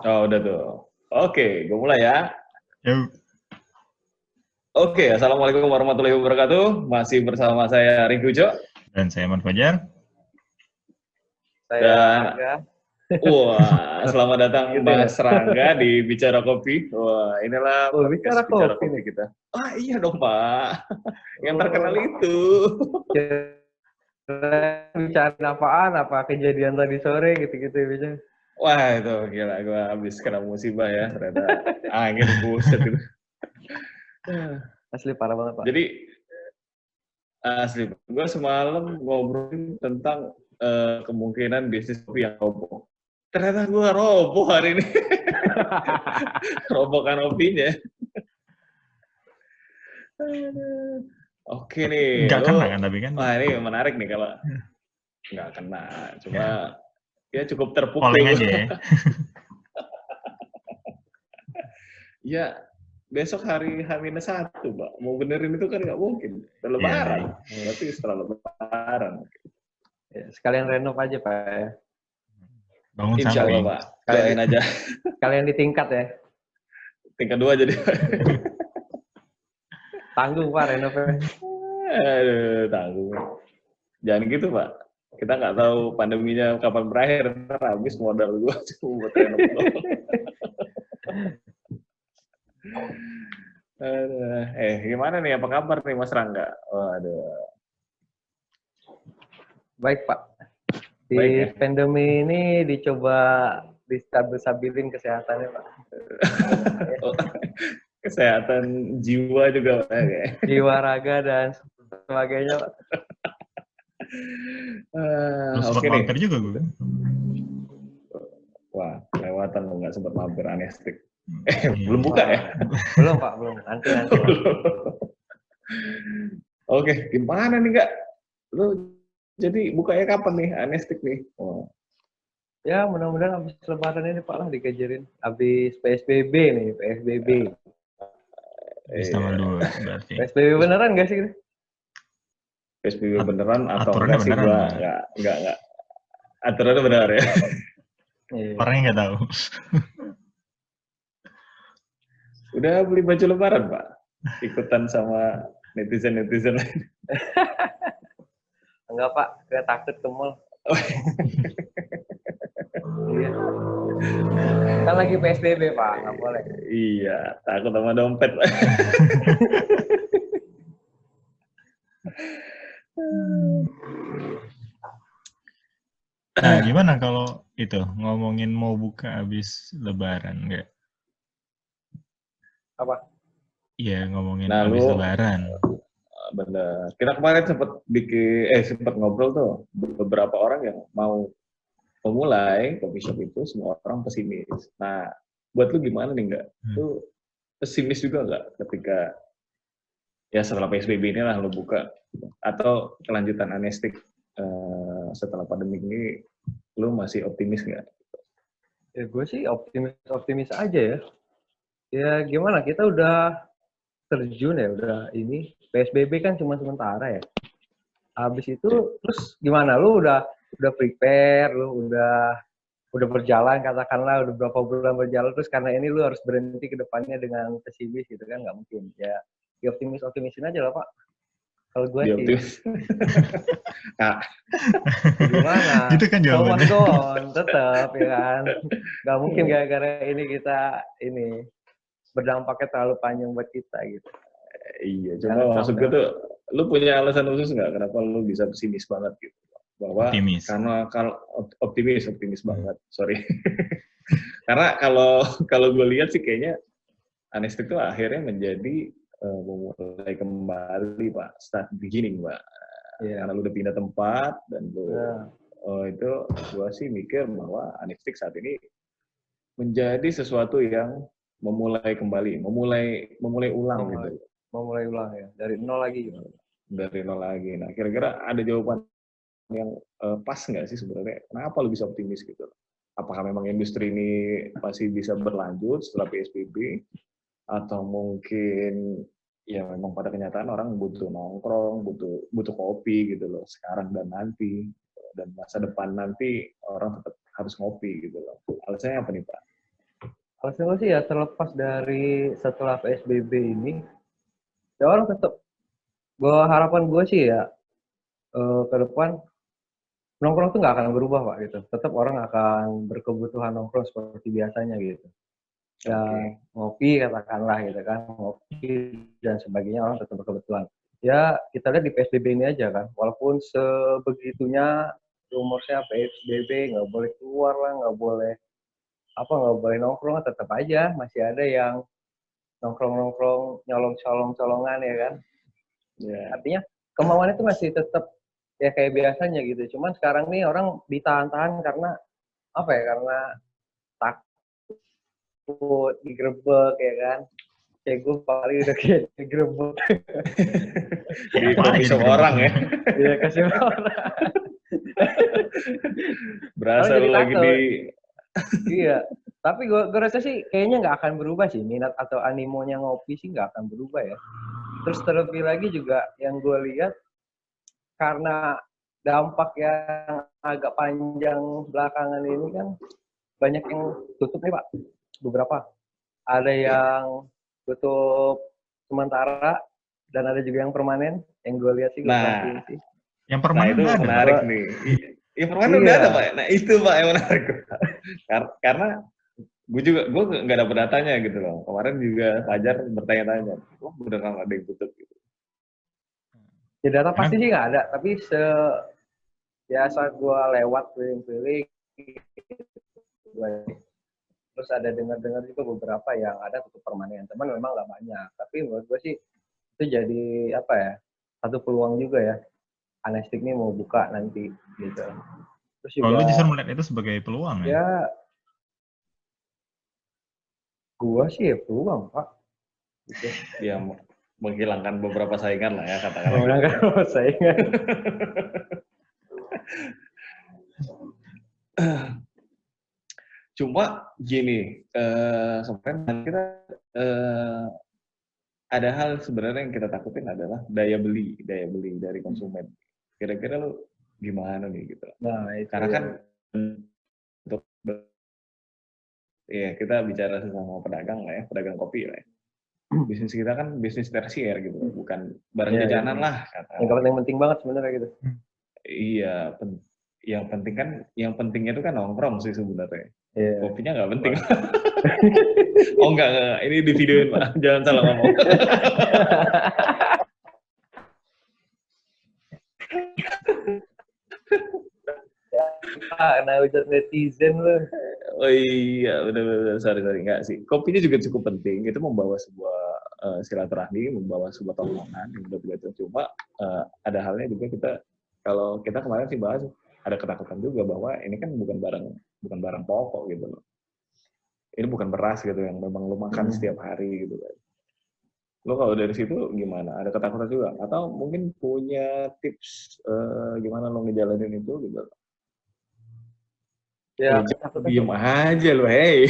Oh, udah tuh. Oke, gue mulai ya. Yuk. Oke, Assalamualaikum warahmatullahi wabarakatuh. Masih bersama saya Ringgo Jo. Dan saya Ahmad Fajar. Saya Dan, Aga. selamat datang Gitu ya. Mas Rangga di Bicara Kopi. Wah, inilah Oh, podcast Bicara Bicara Kopi Kopi nih. kita. Ah, iya dong, Pak. Yang terkenal itu. Bicarain apaan? Apa kejadian tadi sore gitu-gitu bisa. Wah, itu gila. Gue habis kena musibah ya. Ternyata angin buset gitu. Asli parah banget, Pak. Jadi, asli, gue semalam ngobrolin tentang kemungkinan bisnis kopi yang roboh. Ternyata gue roboh hari ini. Robohkan kopinya. Oke nih. Nggak kena kan tapi kan? Wah, ini menarik nih kalau nggak kena. Cuma ya cukup terpukul. Polling aja ya. Ya, besok hari H-1, Pak. Mau benerin itu kan nggak mungkin. Udah Lebaran. Berarti setelah Lebaran. Ya, sekalian renov aja, Pak ya. Bangun Insya Allah, samping. Pak. Doain aja. Kalian ditingkat ya. Tingkat 2 jadi. Tanggung, Pak, renovnya. Aduh, tanggung. Jangan gitu, Pak. Kita nggak tahu pandeminya kapan berakhir. Ntar habis modal gue cuma buat renov doang. Gimana nih? Apa kabar nih, Mas Rangga? Waduh. Baik, Pak. Di Baik, ya? pandemi ini dicoba distabil-stabilin kesehatannya, Pak. Kesehatan jiwa juga, Pak. Jiwa, raga, dan sebagainya, Pak. Lu sempat Oke mampir nih. juga gue. Wah, kelewatan lo nggak sempat mampir Anestik. Belum buka ya? Belum, Pak, belum. Nanti. Oke, gimana nih, Kak? Lu jadi bukanya kapan nih Anestik nih? Oh. Ya, mudah-mudahan habis lebaran ini, Pak, lah dikejarin. Habis PSBB nih, PSBB. Habis tanggal 2 berarti. PSBB beneran nggak sih? PSBB beneran atau aturannya enggak sih? beneran, Gua enggak. Aturannya benar ya? Orangnya nggak tahu. Udah beli baju lebaran, Pak? Ikutan sama netizen-netizen lain? Enggak, Pak. Saya takut ke mall. Iya. Kan lagi PSBB, Pak. Nggak boleh. Iya, takut sama dompet. Nah, gimana kalau itu ngomongin mau buka habis lebaran nggak? Apa? Iya, ngomongin habis lebaran. Bener. Kita kemarin sempat ngobrol tuh beberapa orang yang mau memulai coffee shop itu, semua orang pesimis. Nah, buat lu gimana nih, nggak? Lu pesimis juga nggak ketika ya setelah PSBB ini lah lu buka, atau kelanjutan Anestik setelah pandemi ini, lu masih optimis nggak? Ya gue sih optimis aja ya. Ya gimana, kita udah terjun ya, udah ini PSBB kan cuma sementara ya. Habis itu terus gimana? Lu udah prepare, lu udah berjalan, katakanlah udah berapa bulan berjalan, terus karena ini lu harus berhenti ke depannya dengan pesimis gitu kan, nggak mungkin. Ya optimisin aja lah, Pak. Kalau gue sih. Gimana? Gitu kan jawabannya. Go on, tetap ya kan. Nggak mungkin gara-gara ini kita berdampaknya terlalu panjang buat kita gitu. Iya, cuma maksud gue tuh, lu punya alasan khusus nggak kenapa lu bisa pesimis banget gitu? Bahwa optimis. Karena kalau optimis banget, sorry. Karena kalau gue lihat sih kayaknya Anestik itu akhirnya menjadi memulai kembali, Pak, start beginning, Pak. Yeah. Karena lu udah pindah tempat dan lu itu gue sih mikir bahwa Anestik saat ini menjadi sesuatu yang memulai kembali, memulai ulang gitu. Memulai ulang ya, dari nol lagi. Dari nol lagi. Nah, kira-kira ada jawaban yang pas nggak sih sebenarnya? Kenapa lu bisa optimis gitu? Apakah memang industri ini masih bisa berlanjut setelah PSBB? Atau mungkin ya memang pada kenyataan orang butuh nongkrong, butuh kopi gitu loh, sekarang dan nanti. Dan masa depan nanti orang tetap harus ngopi gitu loh. Alasannya apa nih, Pak? alasan gue sih ya terlepas dari setelah PSBB ini, ya orang tetap, harapan gue sih ya ke depan nongkrong tuh nggak akan berubah Pak gitu. Tetap orang akan berkebutuhan nongkrong seperti biasanya gitu. Ya ngopi katakanlah gitu kan, ngopi dan sebagainya orang tetap berkebutuhan. Ya kita lihat di PSBB ini aja kan, walaupun sebegitunya rumornya PSBB nggak boleh keluar lah, nggak boleh nongkrong, tetap aja masih ada yang nongkrong colongan ya kan. Ya. Artinya kemauan itu masih tetap ya kayak biasanya gitu. Cuman sekarang nih orang ditahan-tahan karena apa ya? Karena takut digerebek ya kan. Kayak gue paling udah kayak digerebek. Di kopi shop orang ya. Iya kasih orang. Berasa lu lagi di. Iya. Tapi gue rasa sih kayaknya nggak akan berubah sih, minat atau animonya ngopi sih nggak akan berubah ya. Terus terlebih lagi juga yang gue lihat karena dampak yang agak panjang belakangan ini kan banyak yang tutup nih Pak, beberapa. Ada yang tutup sementara dan ada juga yang permanen. Yang gue lihat sih. Yang permanen itu ada. Menarik nih. Yang permanen udah ada Pak. Nah itu Pak yang menarik. Karena gue nggak dapet datanya gitu loh. Kemarin juga Fajar bertanya-tanya, wah bener nggak ada yang tutup gitu. Ya data pasti sih nggak ada, tapi saat gue lewat keliling-keliling, terus ada dengar-dengar juga beberapa yang ada tutup permanen, teman memang nggak banyak. Tapi menurut gue sih itu jadi apa ya, satu peluang juga ya. Anestik nih mau buka nanti gitu. Terus juga, kalau lu justru melihat itu sebagai peluang ya? Ya, gue sih ya peluang Pak. Gitu. Ya menghilangkan beberapa saingan lah ya katakanlah. Menghilangkan beberapa saingan. Cuma gini, sebenarnya kita ada hal sebenarnya yang kita takutin adalah daya beli dari konsumen. Kira-kira lu gimana nih gitu? Nah, itu karena kan untuk ya kita bicara sama pedagang lah ya, pedagang kopi lah ya. Bisnis kita kan bisnis tersier gitu, bukan barang jajanan lah kata. Yang penting banget sebenarnya gitu. Iya, yang pentingnya itu kan nongkrong sih sebenarnya. Yeah. Kopinya nggak penting. Oh enggak, ini di videoin Pak, jangan salah ngomong. Nah udah netizen loh. Oh iya, benar-benar sorry enggak sih. Kopinya juga cukup penting. Itu membawa sebuah silaturahmi, membawa sebuah tongkrongan yang betul-betul. Cuma ada halnya juga kalau kita kemarin sih bahas ada ketakutan juga bahwa ini kan bukan barang pokok gitu loh. Ini bukan beras gitu yang memang lo makan setiap hari gitu kan. Lo kalau dari situ gimana? Ada ketakutan juga? Atau mungkin punya tips gimana lo ngejalanin itu gitu? Ya, diem aja lo, hey.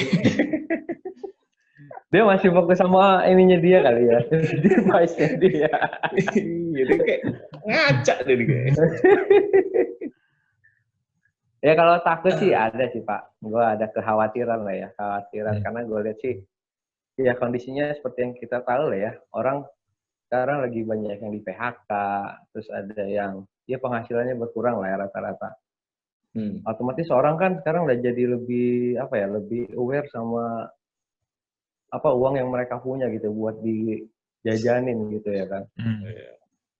Dia masih fokus sama ininya dia kali ya, device-nya dia. Jadi kayak ngaca deh kayak. Ya kalau takut sih ada sih Pak. Gue ada kekhawatiran lah ya, karena gue lihat sih, ya kondisinya seperti yang kita tahu lah ya. Orang sekarang lagi banyak yang di PHK, terus ada yang ya penghasilannya berkurang lah ya rata-rata. Otomatis orang kan sekarang udah jadi lebih aware sama uang yang mereka punya gitu buat dijajanin gitu ya kan.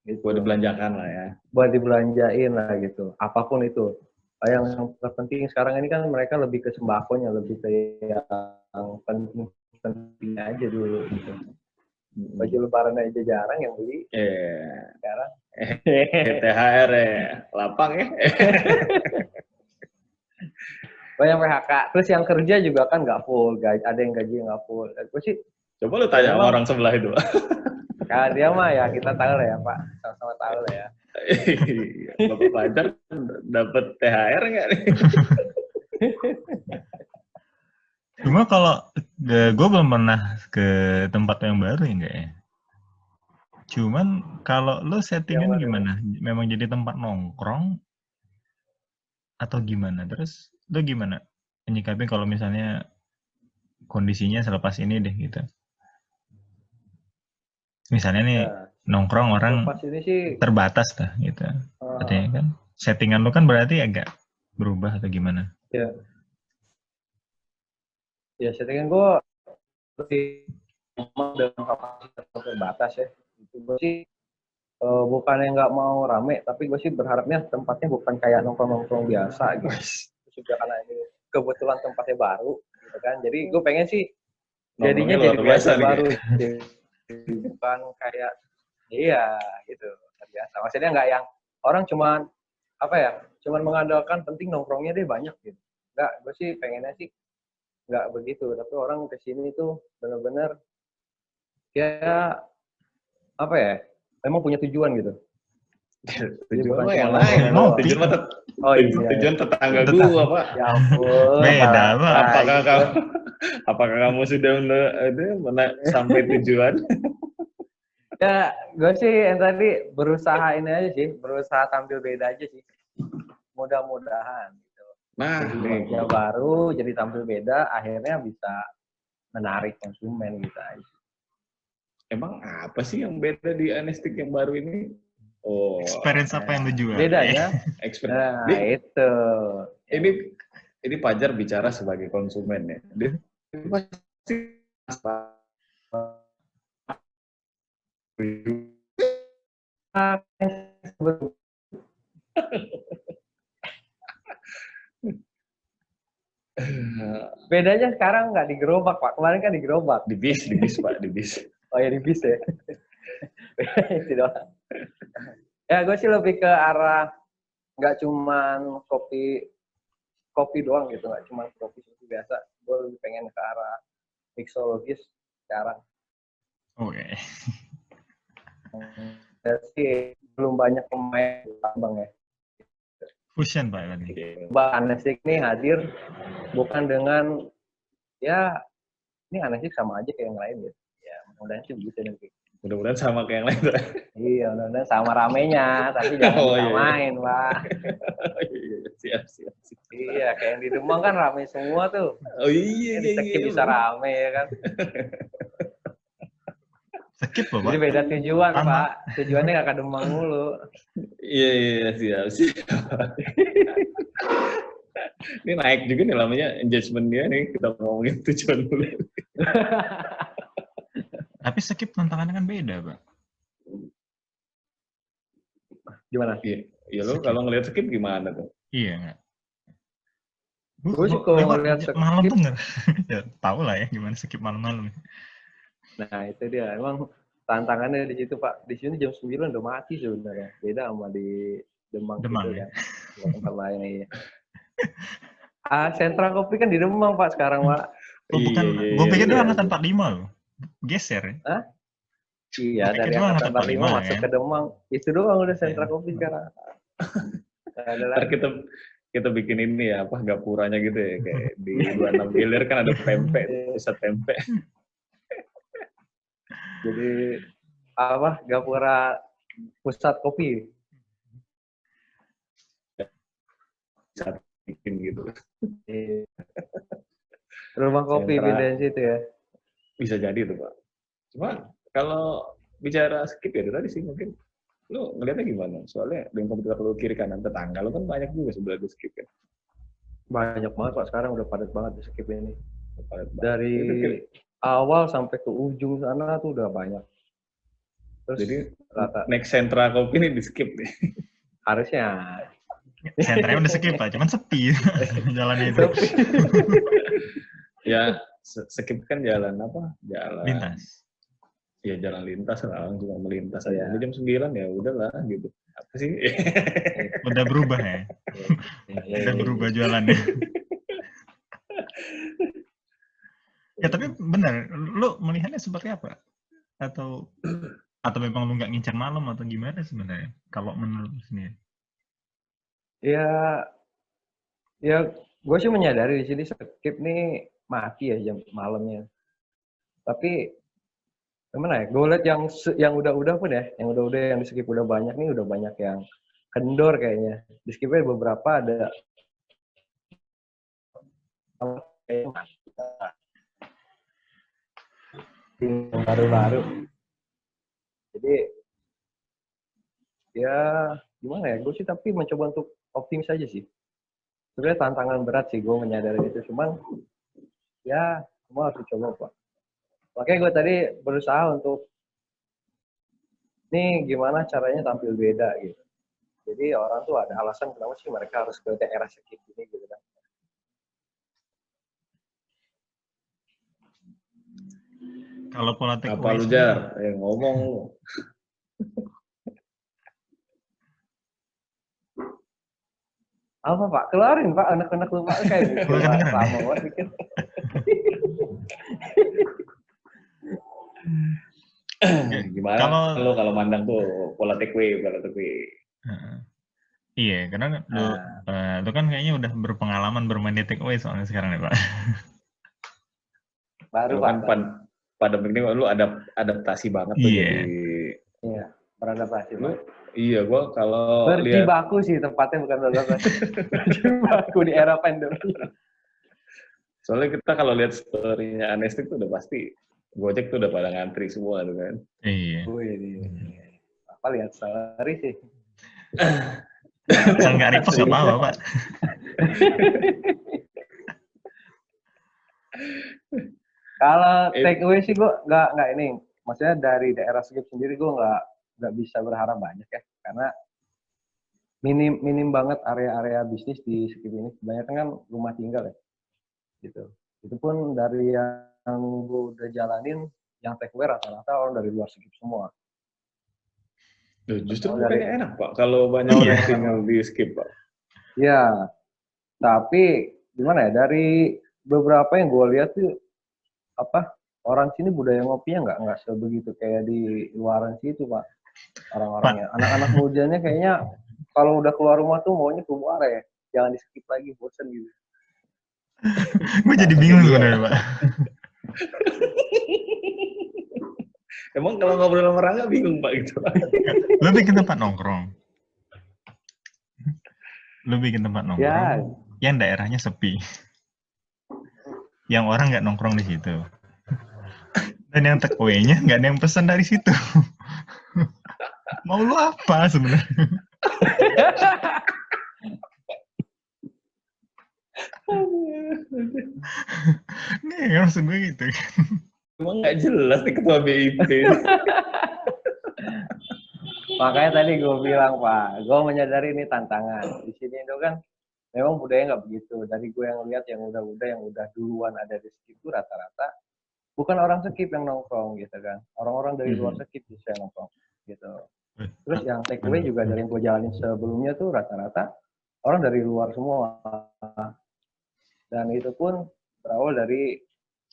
Gitu. Buat dibelanjakan lah ya. Buat dibelanjain lah gitu. Apapun itu. Yang terpenting sekarang ini kan mereka lebih ke sembakonya, lebih ke yang penting aja dulu gitu. Baju lebaran aja jarang yang beli. Sekarang. THR ya, lapang ya. Banyak PHK. Terus yang kerja juga kan nggak full, ada yang gaji nggak full. Gue sih. Coba lu tanya sama orang sebelah itu. Kalau dia mah ya kita tahu lah ya Pak, sama-sama tahu lah ya. Bapak Fajar dapat THR nggak nih? Cuma kalau gue belum pernah ke tempat yang baru ya enggak ya. Cuman kalau lo settingan gimana? Memang jadi tempat nongkrong atau gimana? Terus lo gimana menyikapi kalau misalnya kondisinya selepas ini deh gitu. Misalnya nih Ya, nongkrong orang pas ini sih terbatas dah gitu. Artinya kan settingan lu kan berarti agak berubah atau gimana? ya ya settingan gue lebih dengan kapasitas yang terbatas ya. Itu gue sih bukannya nggak mau rame, tapi gue sih berharapnya tempatnya bukan kayak nongkrong-nongkrong biasa gitu. Terus juga karena ini kebetulan tempatnya baru, gitu kan. Jadi gue pengen sih jadinya Nongkrongnya jadi luar biasa belajar nih baru, kayak. bukan kayak iya gitu luar biasa. Maksudnya nggak yang orang cuman apa ya, cuman mengandalkan penting nongkrongnya deh banyak gitu. Nggak, gue sih pengennya sih nggak begitu, tapi orang kesini tuh bener-bener ya apa ya, memang punya tujuan gitu. Jadi Tujuan bukan mah cuma yang lain. nongkrongnya doang. Tujuan mah Oh iya. tujuan Iya. tetangga gua, Pak. Ya ampun. Beda, malah Pak. Apakah gitu. kamu apakah kamu sudah sampai tujuan? Ya, gue sih yang tadi berusaha ini aja sih, berusaha tampil beda aja sih. Mudah-mudahan gitu. Nah, Jadi nih, wajah baru, jadi tampil beda, akhirnya bisa menarik konsumen gitu aja. emang apa sih yang beda di Anestik yang baru ini? Oh, Experience apa yang lu jual? Bedanya, expert. nah itu. Ini Pajar bicara sebagai konsumen ya. Dia pasti Bedanya sekarang nggak di gerobak, Pak. Kemarin kan di gerobak. di bis Pak, di bis. Oh ya di bis ya. Itu doang. Ya gue sih lebih ke arah nggak cuman kopi doang gitu, nggak cuman kopi biasa. Gue lebih pengen ke arah mixologis sekarang. Oke. Jadi belum banyak pemain tambang ya. Fusion Pak tadi. Mbak Anestik nih hadir bukan dengan ya ini Anestik sama aja kayak yang lain gitu. Ya mudah-mudahan sih begitu nanti. Mudah-mudahan sama kayak yang lain. Iya, mudah-mudahan sama ramenya, tapi jangan disamain, Pak. Siap. Iya, kayak yang di Demang kan rame semua tuh. Oh iya. Di Skip bisa rame ya kan. Skip loh Pak. Jadi beda tujuan, Sama. Pak. Tujuannya nggak ke Demang mulu. Iya, siap. Ini naik juga nih namanya engagement dia nih, kita ngomongin tujuan dulu. Tapi Skip tantangannya kan beda Pak. Gimana? Iya lo kalau ngelihat Skip gimana tuh? Iya nggak. Gue sih kalau ngeliat malam Skip, tuh nggak. Ya tahu lah ya gimana Skip malam-malam. nah itu dia. Emang tantangannya di situ, Pak. Di sini jam 9 udah mati sebenarnya. Beda sama di Demang gitu Ya. kan. Di tempat lain iya. Sentra Kopi kan di Demang, Pak, sekarang, Pak. Oh, bukan, gue pikir dia angkatan 45 loh. Geser ya. Hah? Iya, dari angkatan 45 masuk ke Demang. Itu doang udah sentra kopi sekarang. Ntar kita bikin ini ya, apa, gapuranya gitu ya. Kayak di 26 Ilir kan ada pempek, pusat pempek. Jadi, apa, gapura pusat kopi. Bisa bikin gitu. Rumah kopi beda situ ya. Bisa jadi tuh Pak. Cuma kalau bicara Skip ya tadi sih mungkin lu ngeliatnya gimana? Soalnya dengan komputer lu kiri kanan tetangga lu kan banyak juga sebelah Skip kan. Banyak banget Pak, sekarang udah padat banget di Skip ini. Dari awal sampai ke ujung sana tuh udah banyak. Terus jadi next sentra kopi ini di Skip nih. Harusnya. Sentranya udah Skip Pak, cuman sepi jalannya itu. Ya Skip kan jalan apa? Jalan lintas. Ya jalan lintas lah, cuma melintas aja. Ini jam 9 ya udahlah gitu. Apa sih? Udah berubah ya. Udah berubah jualannya. Ya tapi benar, lu melihatnya seperti apa? Atau memang lu nggak ngincar malam atau gimana sebenarnya? Kalau menurut lu sendiri? Ya, gue sih menyadari di sini Skip nih mati ya jam malamnya. Tapi gimana ya? Gue lihat yang udah-udah pun ya, yang udah-udah yang di Skip udah banyak nih, udah banyak yang kendor kayaknya. Di Skipnya beberapa ada yang baru-baru. Jadi ya gimana ya, gue sih tapi mencoba untuk optimis aja sih. Sebenarnya tantangan berat sih gue menyadari itu, cuman ya semua harus dicoba Pak. Makanya gue tadi berusaha untuk nih gimana caranya tampil beda gitu. Jadi orang tuh ada alasan kenapa sih mereka harus ke daerah skip ini gitu kan. Kalau pola take Apa away lu sendiri, Jar? Yang ngomong lu. Apa Pak? Keluarin Pak, anak-anak lu Pak kayak gitu. Gua kedengeran Lama deh. banget mikir. Gimana kalau mandang tuh pola take away. Iya, karena lu kan kayaknya udah berpengalaman bermain di take away soalnya sekarang ya Pak. Baru Lu Pak. kan pada ini lu adaptasi banget tuh Iya. jadi. Iya, beradaptasi Pak. Iya, gua kalau lihat Berjibaku sih tepatnya, bukan beradaptasi. Berjibaku di era pandemi. soalnya kita kalau lihat story-nya Anestik tuh udah pasti Gojek tuh udah pada ngantri semua tuh kan. Iya. Apa lihat story sih. Kalau nggak repost nggak apa-apa Pak. Kalau take away sih gue nggak ini, maksudnya dari daerah Skip sendiri gue nggak bisa berharap banyak ya, karena minim banget area-area bisnis di Skip ini. Kebanyakan kan rumah tinggal ya, gitu. Itu pun dari yang gue udah jalanin, yang take away rata-rata orang dari luar Skip semua. Justru bukannya enak Pak kalau banyak orang tinggal di Skip Pak. Iya, tapi gimana ya, dari beberapa yang gue lihat tuh orang sini budaya ngopinya nggak sebegitu kayak di luaran situ Pak, orang-orangnya. Anak-anak mudanya kayaknya kalau udah keluar rumah tuh maunya keluar ya, jangan di skip lagi, bosan gitu. Gue jadi bingung sebenarnya Pak. Emang kalau ngobrol sama Rangga bingung Pak gitu Pak. Lu bikin tempat nongkrong. Ya. Yang daerahnya sepi. Yang orang nggak nongkrong di situ. Dan yang take away-nya nggak ada yang pesan dari situ. Mau lu apa sebenarnya? Nih, maksud gue gitu. Emang nggak jelas nih ketua BIP. Makanya tadi gue bilang Pak, gue menyadari ini tantangan. Di sini itu kan memang budaya nggak begitu. Dari gue yang lihat yang udah duluan ada di skip itu rata-rata bukan orang skip yang nongkrong gitu kan. Orang-orang dari luar skip bisa nongkrong gitu. Terus yang take away juga dari yang gue jalanin sebelumnya tuh rata-rata orang dari luar semua. Dan itu pun berawal dari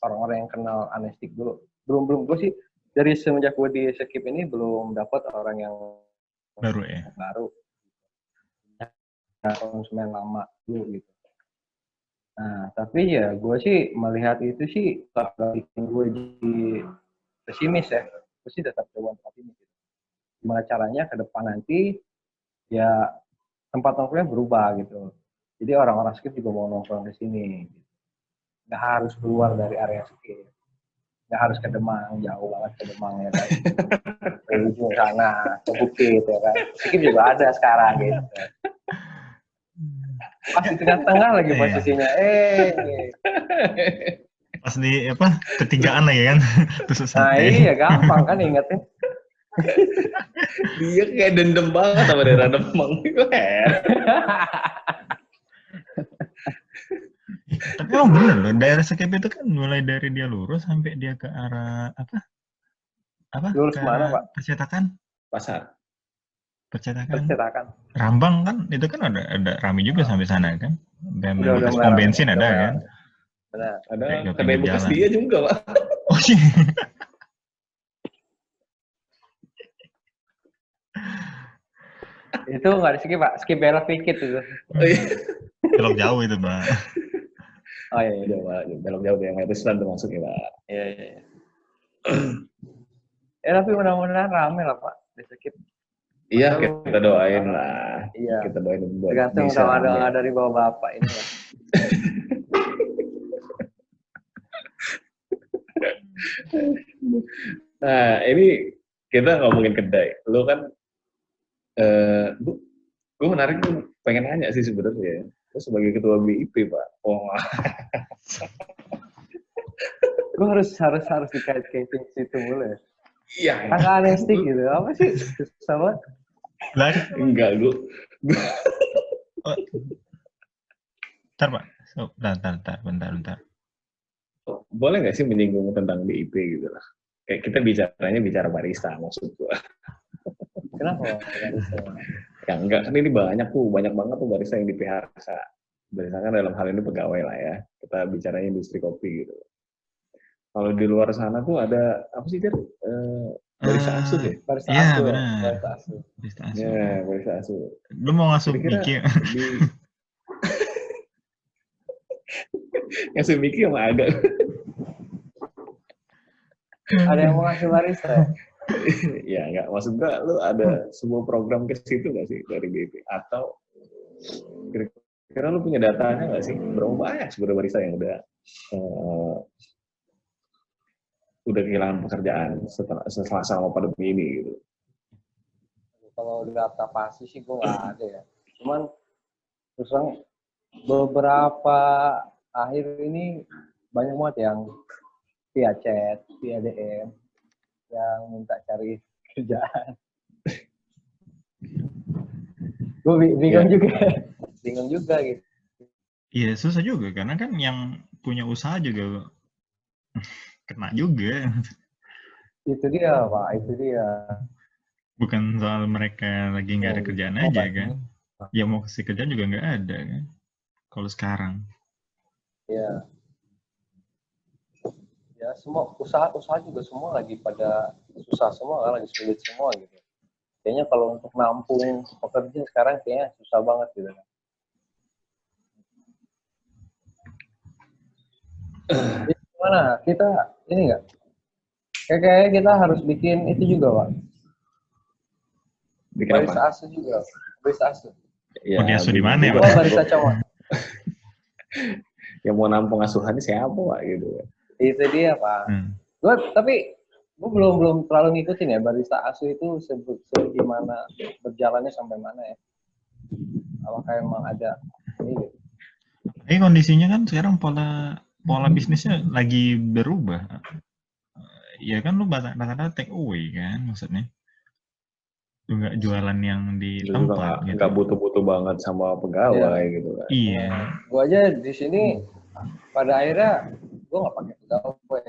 orang-orang yang kenal Anestik dulu. Belum gue sih dari semenjak gue di skip ini belum dapat orang yang baru. Konsumen lama dulu gitu. Nah, tapi ya gue sih melihat itu sih bakal bikin gue jadi pesimis ya. Gue sih tetap coba optimis. Gimana caranya ke depan nanti ya tempat nongkrongnya berubah gitu. Jadi orang-orang skip juga mau nongkrong di sini. Nggak harus keluar dari area skip. Nggak harus ke Demang, jauh banget ke Demang ya kan. Ke ujung sana, ke Bukit ya kan. Skip juga ada sekarang gitu. Pas di tengah-tengah lagi posisinya. Pas di ketigaan lagi kan. Tusuk sate. Nah iya gampang kan ingetin. Dia kayak dendam banget sama daerah Demang. Tapi emang bener loh, daerah skip itu kan mulai dari dia lurus sampai dia ke arah lurus ke mana Pak? Percetakan. Pasar. Percetakan. Rambang kan itu kan ada rame juga sampai sana kan. Dan udah pom bensin ada kan. Benar. Ada kedai bekas dia juga Pak. Oh iya. Itu nggak di skip Pak, skip belok dikit itu. Belok jauh itu Pak. Oh iya. Belok jauh yang Islam tuh masuknya Pak. Iya. Tapi mudah-mudahan rame lah Pak di skip. Iya, kita doain lah. Iya. Kita doain buat tergantung doa dari bapak ini lah. Nah, ini kita ngomongin kedai. Lu kan, gue menarik tuh, pengen nanya sih sebenarnya. Lu sebagai ketua BIP, Pak. Oh, Gue harus dikait-kaitin situ mulai. iya. Kakak anestik gitu. Apa sih? Sama? Lah, Enggak, gue. oh, bentar Pak. So, bentar. Boleh nggak sih menyinggung tentang BIP gitu lah? Kayak kita bicara barista maksud gue. Kenapa? Ya enggak, kan ini banyak banget tuh barista yang di PHK. Barista kan dalam hal ini pegawai lah ya. Kita bicaranya industri kopi gitu. Kalau di luar sana tuh ada apa sih, Jar? Barista asuh ya? Barista Iya, asuh. benar. Barista asuh. Barista asuh. Ya, barista asuh. Lu mau ngasuh Kira-kira Miki? ngasuh Miki sama agak. Ada yang mau ngasih barista ya? Ya enggak, maksud gua lu ada sebuah program ke situ nggak sih dari BIP? Atau kira-kira lu punya datanya nggak sih? Berapa banyak sebenarnya barista yang udah kehilangan pekerjaan setelah sama pandemi ini gitu? Kalau data pasti sih gue nggak ada ya. Cuman terus terang beberapa akhir ini banyak banget yang via chat, via DM yang minta cari kerjaan. Gue bingung juga gitu. Iya, susah juga karena kan yang punya usaha juga kena juga. Itu dia Pak, itu dia. Bukan soal mereka lagi nggak ada kerjaan aja kan. Ya mau kasih kerjaan juga nggak ada kan. Kalau sekarang. Ya. Ya semua usaha juga semua lagi pada susah semua kan, lagi sulit semua gitu. Kayaknya kalau untuk nampung pekerja sekarang kayaknya susah banget gitu. Jadi gimana? Kita ini nggak? Kayaknya kita harus bikin itu juga, Pak. Bikin Barista apa? asuh juga. Barista asuh. Ya, Mau diasuh di mana ya, Oh, Pak? barista cowok. Yang mau nampung asuhannya siapa, Pak gitu? Itu dia, Pak. Tapi gue belum terlalu ngikutin ya barista asuh itu gimana berjalannya sampai mana ya? Apakah emang ada ini gitu? Tapi kondisinya kan sekarang pola bisnisnya lagi berubah. Ya kan lu rata-rata take away kan maksudnya. Lu nggak jualan yang di tempat gitu. Nggak butuh-butuh banget sama pegawai gitu kan. Iya. Gue aja di sini pada akhirnya gue nggak pakai pegawai.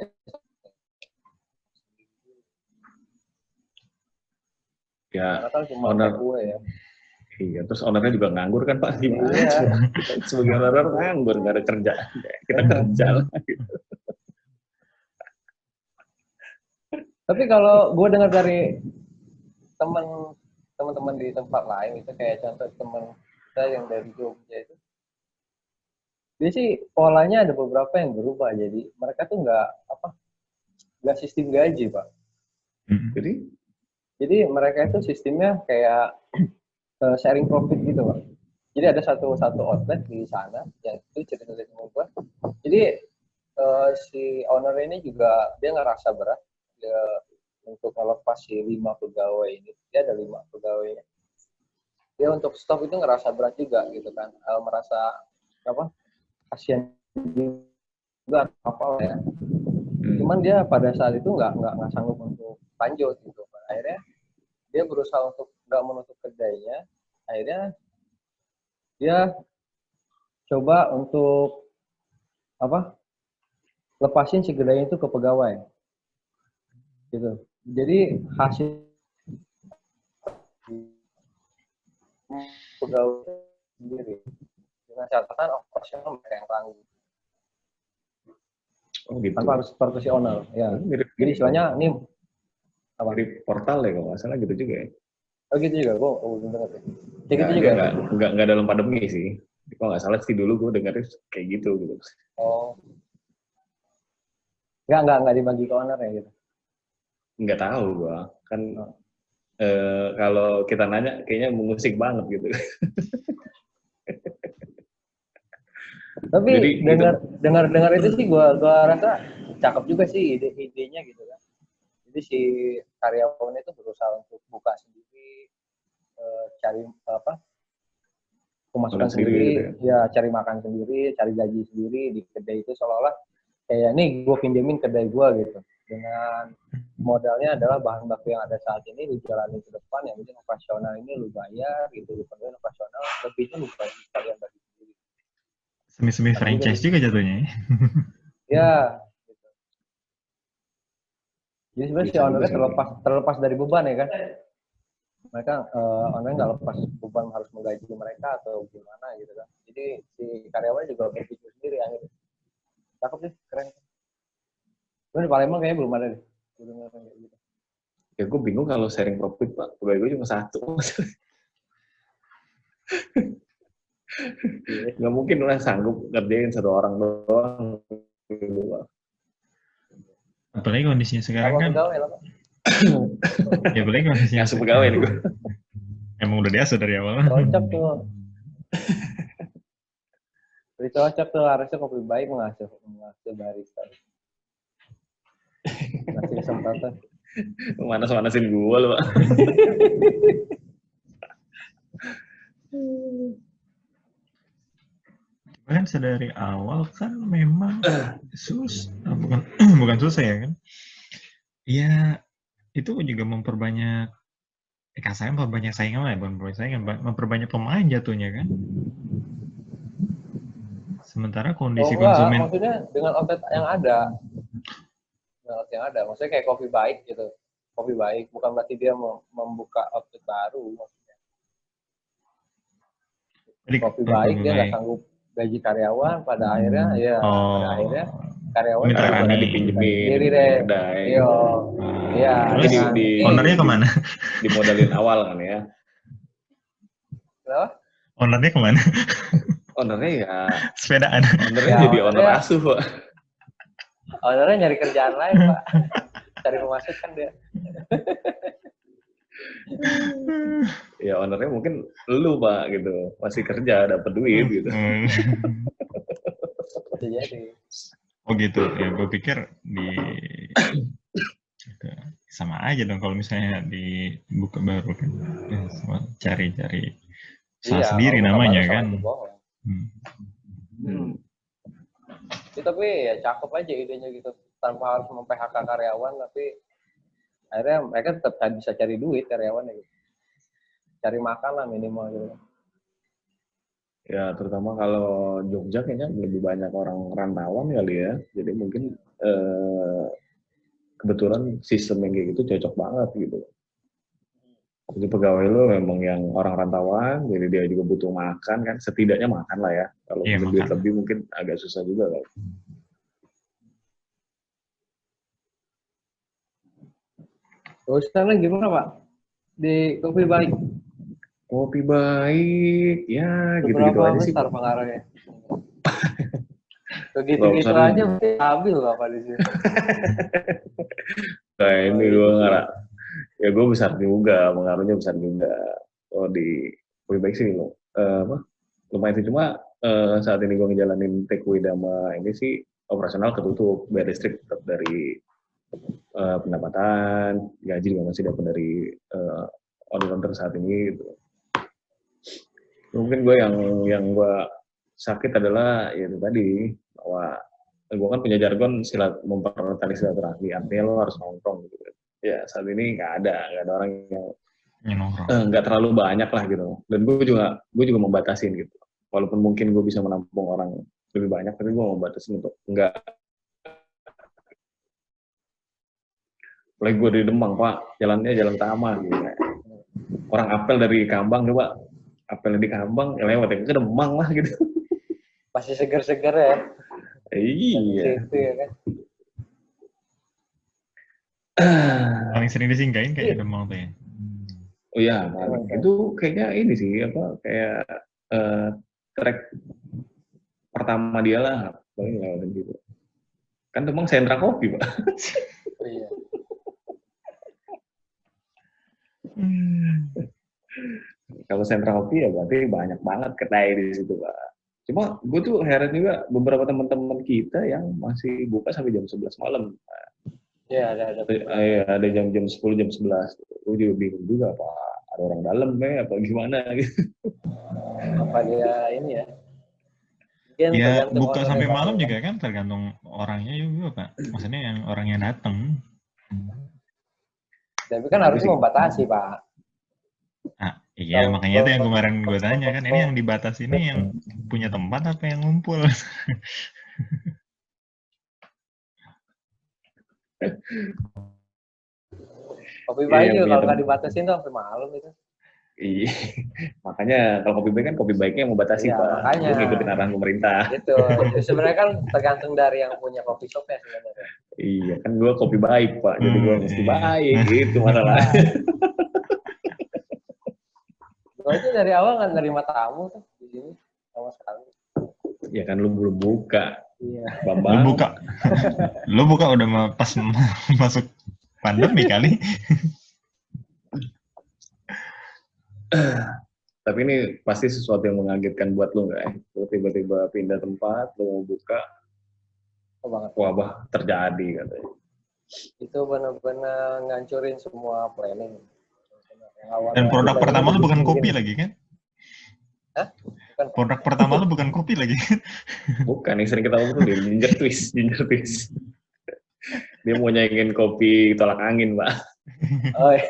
Ya, karena kan cuma gue ya. Iya, terus ownernya juga nganggur kan Pak, gimana? Kita sebagai owner nganggur, nggak ada kerjaan. Kita kerja lah. Gitu. Tapi kalau gue dengar dari teman-teman di tempat lain itu kayak contoh teman kita yang dari Jogja itu, dia sih polanya ada beberapa yang berubah, jadi mereka tuh nggak sistem gaji Pak. Jadi mereka itu sistemnya kayak sharing profit gitu Pak. Jadi ada satu outlet di sana yang itu cerita sama gue. Jadi si owner ini juga dia ngerasa berat dia untuk melepas si 5 pegawai ini. Dia ada 5 pegawainya. Dia untuk stop itu ngerasa berat juga gitu kan. Merasa kasihan juga apa ya. Cuman dia pada saat itu nggak sanggup untuk lanjut gitu. Akhirnya dia berusaha untuk nggak menutup kedainya. Akhirnya dia coba untuk lepasin si kedainya itu ke pegawai gitu. Jadi hasil pegawai sendiri dengan catatan operasional mereka yang tanggung. Oh gitu. Tanpa harus seperti si owner. Ya. Jadi istilahnya ini mirip portal ya kalau nggak salah gitu juga ya. Oh gitu juga, gue belum dengar. Kayak gitu juga. Nggak dalam pandemi sih. Kalau nggak salah sih dulu gue dengarnya kayak gitu. Oh. Nggak dibagi ke owner ya gitu. Nggak tahu gue. Kan kalau kita nanya kayaknya mengusik banget gitu. Tapi jadi, dengar itu sih gue rasa cakep juga sih idenya gitu kan. Jadi si karyawan itu berusaha untuk buka sendiri, cari pemasukan sendiri, gitu ya cari makan sendiri, cari gaji sendiri di kedai itu, seolah-olah kayak nih gue pinjemin kedai gue gitu, dengan modalnya adalah bahan baku yang ada saat ini lu jalanin ke depan, yang penting operasional ini lu bayar gitu, lu penuhin operasional, lebihnya lu bagi kalian bagi sendiri. Semi franchise juga jatuhnya ya. Ya, gitu. Jadi sebenarnya si ownernya terlepas dari beban ya kan. Mereka ownernya nggak lepas beban harus menggaji mereka atau gimana gitu kan. Jadi si karyawannya juga berpikir sendiri akhirnya. Cakep sih, keren. Cuman di Palembang kayaknya belum ada deh. Gitu. Ya gue bingung kalau sharing profit, Pak. Pegawai gue cuma satu. Nggak mungkin lah sanggup ngerjain satu orang doang. Apalagi kondisinya sekarang kan. Ya apalagi kondisinya ngasuh pegawai nih gue. Emang udah biasa dari awal. Cocok tuh. Lebih cocok tuh, harusnya Kopi Baik mengasuh barista. Ngasih kesempatan. Manas-manasin gue loh, Pak. Kan sedari awal kan memang bukan susah ya kan? Iya, itu juga memperbanyak kasarnya memperbanyak saingan lah ya, memperbanyak pemain jatuhnya kan. Sementara kondisi konsumen maksudnya dengan outlet yang ada. Maksudnya kayak Kopi Baik gitu. Kopi Baik bukan berarti dia membuka outlet baru maksudnya. Jadi, Kopi Baik dia nggak sanggup gaji karyawan, pada akhirnya karyawan minta dipinjemin sendiri deh. Iya. Terus ownernya kemana? Dimodalin awal kan ya. Kenapa? Ownernya kemana? Ownernya ya sepedaan. Ownernya jadi owner asuh, Pak. Ownernya nyari kerjaan lain, Pak. Cari pemasukan dia. Ya ownernya mungkin lu, Pak, gitu. Masih kerja, dapat duit gitu. Jadi. Oh gitu. Ya gue pikir sama aja dong kalau misalnya dibuka baru kan. Ya, cari-cari sendiri namanya kan. Tapi ya cakep aja idenya gitu, tanpa harus mem-PHK karyawan, tapi akhirnya mereka tetap bisa cari duit karyawannya gitu. Cari makan lah minimal gitu. Ya terutama kalau Jogja kayaknya lebih banyak orang rantauan kali ya, jadi mungkin kebetulan sistem yang kayak gitu cocok banget gitu. Jadi pegawai lo memang yang orang rantauan, jadi dia juga butuh makan kan, setidaknya makan lah ya. Kalau duit lebih mungkin agak susah juga kan. Sekarang gimana Pak? Di Kopi Baik? Kopi Baik, ya gitu-gitu aja sih. Berapa besar pengaruhnya? Begitu-gitu aja mesti stabil Bapak di sini. Nah ini gue ngarap. Ya gue besar juga, pengaruhnya besar juga. Oh di Kopi Baik sih lumayan sih, cuma saat ini gue ngejalanin takeaway sama ini sih operasional ketutup, biar listrik tetap dari pendapatan, gaji juga masih dapat dari order saat ini gitu. Mungkin gue yang gue sakit adalah ya itu tadi, bahwa gue kan punya jargon mempererat silaturahmi, artinya lo harus nongkrong gitu. Ya saat ini nggak ada orang yang nggak terlalu banyak lah gitu. Dan gue juga membatasin gitu. Walaupun mungkin gue bisa menampung orang lebih banyak, tapi gue membatasin untuk nggak. Apalagi gue di Demang, Pak, jalannya jalan Tama gitu. Orang apel dari Kambang coba, apelnya di Kambang, ya lewat ya ke Demang lah gitu. Masih seger-seger ya? Iya. Situ ya kan? Paling sering disinggahin kayak Demang tuh ya. Oh iya, itu kayaknya ini sih kayak track pertama dia lah, paling lewatin gitu. Kan Demang sentra kopi, Pak. Oh iya. Kalau sentra kopi ya berarti banyak banget kedai di situ, Pak. Cuma gue tuh heran juga beberapa teman-teman kita yang masih buka sampai jam 11 malam. Pak. Iya, ada. Ada jam-jam 10, jam 11. Gue juga bingung juga, Pak. Ada orang dalam apa gimana gitu. Apa dia ini ya? Mungkin Ya tergantung buka order sampai yang malam datang. juga kan tergantung orangnya juga Pak. Maksudnya yang orang yang datang. Tapi kan Tapi harusnya sih, membatasi, Pak. Nah, iya Kalau makanya itu yang kemarin gue tanya kan, ini yang dibatasi ini yang punya tempat apa yang ngumpul? kopi iya pahit yang juga punya kalau nggak dibatasin tuh sampai malam itu. Iya. Makanya kalau kopi baik kan kopi baiknya yang membatasi, Iya, Pak. makanya. Lu ngikutin arahan pemerintah. Gitu. Sebenarnya kan tergantung dari yang punya coffee shop-nya sebenarnya. Iya, kan gue kopi baik, Pak. Jadi gue mesti Iya. baik, gitu masalah. Gue aja dari awal nggak nerima tamu tuh di sini sama sekali. Ya kan lu belum buka, Iya. Lu Bambang. buka, lu buka udah pas masuk pandemi kali. Tapi ini pasti sesuatu yang mengagetkan buat lu nggak ya? Lu tiba-tiba pindah tempat, lu mau buka, Oh, banget. wabah terjadi katanya. Itu benar-benar ngancurin semua planning. Yang awalnya Dan produk kita pertama ini lu bukan bikin kopi gini. lagi kan? Hah? Bukan. Produk pertama lu bukan kopi lagi kan? Bukan, yang sering kita ngomong dia ginger twist. Dia mau nyaingin kopi tolak angin, Pak. Oh, iya.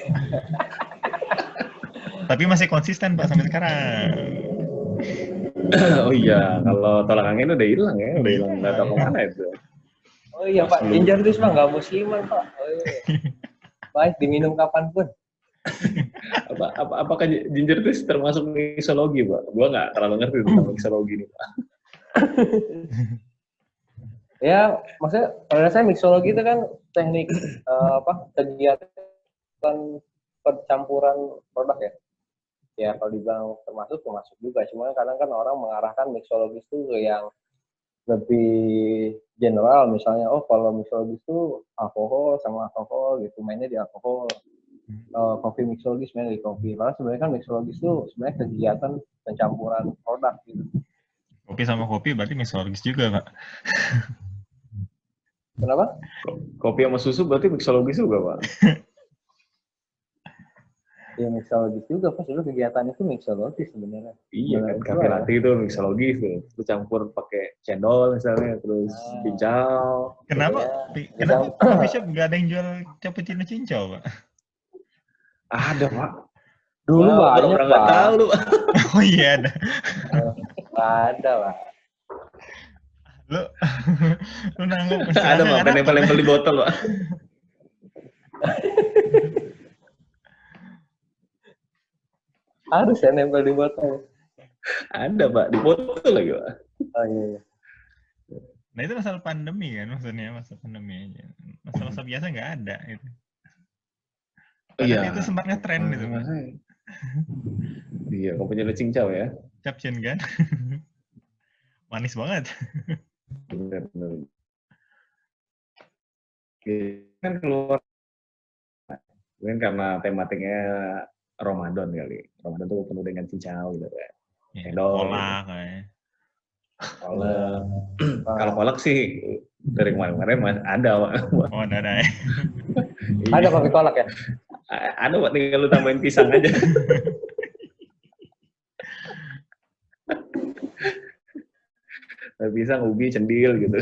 Tapi masih konsisten Pak sampai sekarang. Oh iya, kalau tolak angin udah hilang ya, udah hilang nggak tahu kemana itu. Oh iya Pas Pak, lu- ginger twist Pak nggak musiman Pak. Oh iya. Baik diminum kapanpun. Apakah ginger twist termasuk mixologi, Pak? Gua nggak terlalu ngerti tentang mixologi nih, Pak. Ya, maksudnya pada saya mixologi itu kan teknik kegiatan percampuran produk ya. Ya kalau dibilang termasuk juga. Cuma kadang kan orang mengarahkan mixologis itu ke yang lebih general, misalnya kalau mixologis itu alkohol sama alkohol gitu, mainnya di alkohol. Kopi mixologis mainnya di kopi. Lalu sebenarnya kan mixologis itu sebenarnya kegiatan pencampuran produk gitu. Kopi sama kopi berarti mixologis juga Pak. Kenapa? Kopi sama susu berarti mixologis juga, Pak. Ya mixologis juga, pas dulu kegiatan itu mixologis sebenarnya. Iya kan, kafe latte itu mixologis tuh. Itu campur pakai cendol misalnya, terus cincau. Kenapa Ya. coffee shop nggak ada yang jual cappuccino cincau Pak? Ada, Pak. Dulu Wah, banyak, orang nggak Pak. tahu lu. Oh iya ada. Ada lah. Lu nanggep Ada, Pak. Nempel-nempel di botol, Pak. Harus ya nempel di botol. Ada, Pak. Di botol lagi, Pak. Oh iya. Nah itu masalah pandemi kan maksudnya, masalah pandemi aja. Masalah biasa nggak ada itu. Padahal itu sempat ngetren gitu. Iya, kopinya cincau ya. Capcin kan. Manis banget. Benar. Kan keluar mungkin karena tematiknya Ramadan kali. Ramadan tuh penuh dengan cincau gitu ya. Kolak kayak. Kolak. Kalau kolak sih dari kemarin-kemarin mas ada, Pak. Oh, ada ya. Ada kopi kolak ya? Ada, Pak, tinggal lu tambahin pisang aja. Pisang, ubi, cendil gitu.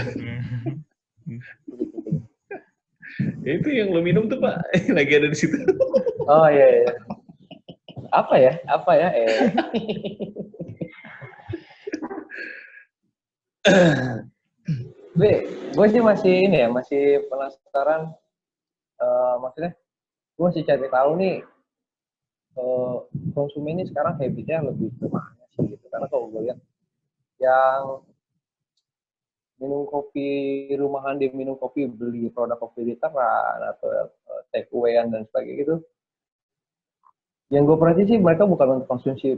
Itu yang lu minum tuh, Pak, lagi ada di situ. Oh iya. Apa ya? Gue sih masih penasaran. Maksudnya, gue masih cari tahu nih konsumen ini sekarang habitnya lebih kemana sih gitu. Karena kalau gue lihat yang minum kopi rumahan, dia minum kopi, beli produk kopi literan atau take away-an dan sebagainya gitu. Yang gue perhatikan sih mereka bukan untuk konsumsi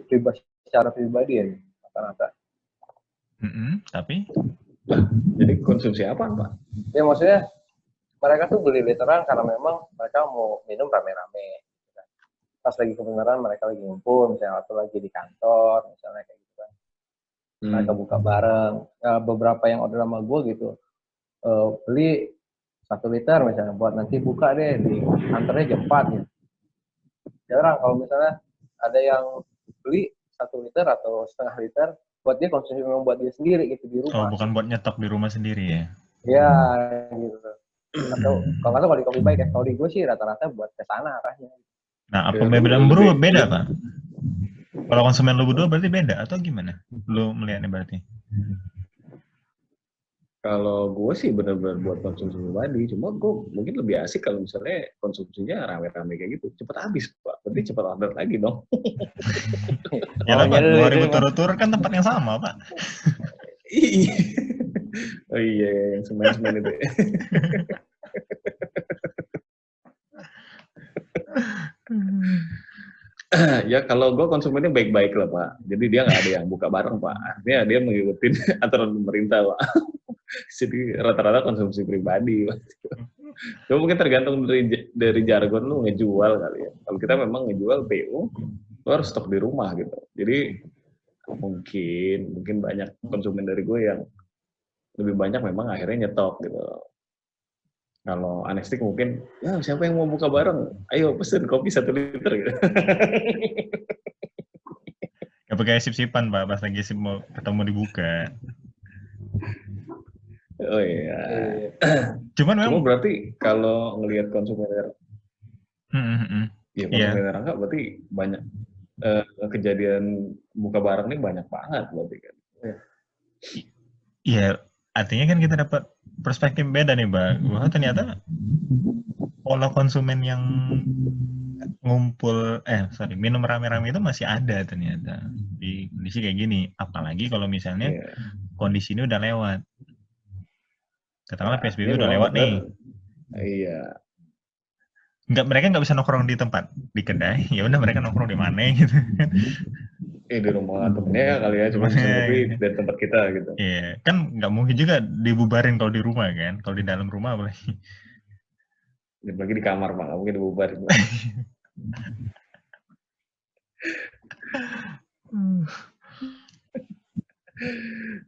secara pribadi ya, rata-rata. Tapi? Jadi konsumsi apa, Pak? Ya maksudnya mereka tuh beli literan karena memang mereka mau minum rame-rame. Pas lagi kebenaran mereka lagi ngumpul, misalnya atau lagi di kantor, misalnya kayak gitu kan. Mereka buka bareng. Beberapa yang order sama gue gitu, beli 1 liter misalnya buat nanti buka deh di antarnya jam 4 gitu. Jarang kalau misalnya ada yang beli 1 liter atau setengah liter buat dia konsumsi memang buat dia sendiri gitu di Oh, rumah. bukan buat nyetok di rumah sendiri ya? Ya gitu. Atau kalau di kopi baik ya, kalau di gue sih rata-rata buat ke sana arahnya. Nah, apa Ya, perbedaan lebih- beda, Pak? Kalau konsumen lu berdua berarti beda atau gimana? Lu melihatnya berarti? Kalau gue sih benar-benar buat konsumsi pribadi, cuma gue mungkin lebih asik kalau misalnya konsumsinya rame-rame kayak gitu, cepat habis Pak, berarti cepat order lagi dong. Ya lah, Pak, nyari 2 itu, ribu Pak. turut-turut kan tempat yang sama, Pak. Iya. Oh iya, yang semen-semen itu. Ya kalau gue konsumennya baik-baik lah Pak, jadi dia nggak ada yang buka bareng Pak, artinya dia mengikuti aturan pemerintah Pak. Jadi rata-rata konsumsi pribadi Pak. Cuma mungkin tergantung dari jargon lu ngejual kali ya. Kalau kita memang ngejual PO, lu harus stok di rumah gitu. Jadi mungkin banyak konsumen dari gue yang lebih banyak memang akhirnya nyetok gitu. Kalau Anestik mungkin, ya siapa yang mau buka bareng? Ayo pesen kopi 1 liter gitu. Ya pakai sip-sipan, Pak, pas lagi sip mau ketemu dibuka. Oh iya. Cuman Cuma memang berarti kalau ngelihat konsumen ya konsumen Rangga berarti banyak kejadian buka bareng ini banyak banget berarti kan. Iya, artinya kan kita dapat perspektif beda nih, Mbak. Wah, ternyata pola konsumen yang minum rame-rame itu masih ada ternyata di kondisi kayak gini. Apalagi kalau misalnya kondisi ini udah lewat. Katakanlah PSBB udah lewat nih. Iya. Mereka nggak bisa nongkrong di tempat, di kedai. Ya udah mereka nongkrong di mana gitu. Di rumah temennya kali ya, cuma pesen kopi dari tempat kita gitu. Iya, kan nggak mungkin juga dibubarin kalau di rumah kan. Kalau di dalam rumah apalagi. Apalagi di kamar Pak, nggak mungkin dibubarin.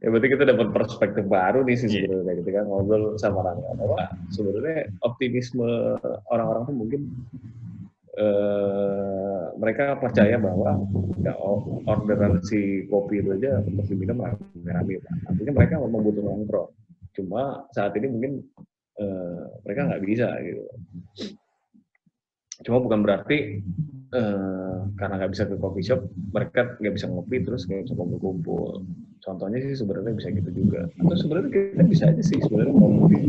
Ya berarti kita dapat perspektif baru nih sih sebenarnya ketika ngobrol sama Rangga. Bahwa sebenarnya optimisme orang-orang tuh mungkin mereka percaya bahwa ya orderan si kopi itu aja untuk diminum rame-rame Pak. Artinya mereka memang butuh nongkrong. Cuma saat ini mungkin mereka nggak bisa gitu. Cuma bukan berarti karena nggak bisa ke coffee shop, mereka nggak bisa ngopi terus nggak bisa kumpul-kumpul. Contohnya sih sebenarnya bisa gitu juga. Atau sebenarnya kita bisa aja sih sebenarnya ngopi.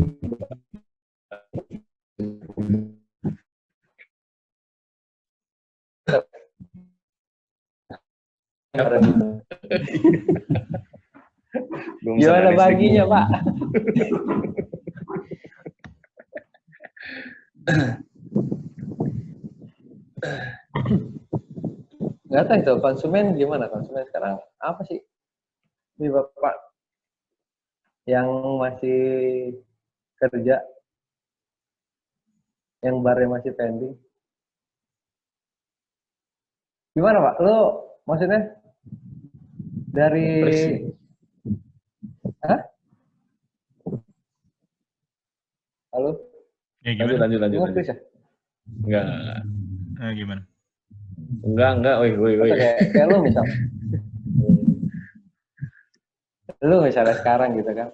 Gimana baginya Pak? Nggak tahu itu konsumen gimana, konsumen sekarang apa sih ini Bapak yang masih kerja, yang barnya masih pending, gimana Pak? Lo maksudnya dari halo? Ya gimana? Lanjut. Ya? Enggak. Gimana? Enggak, woi. Kayak lu misalnya. Lu misalnya sekarang gitu kan.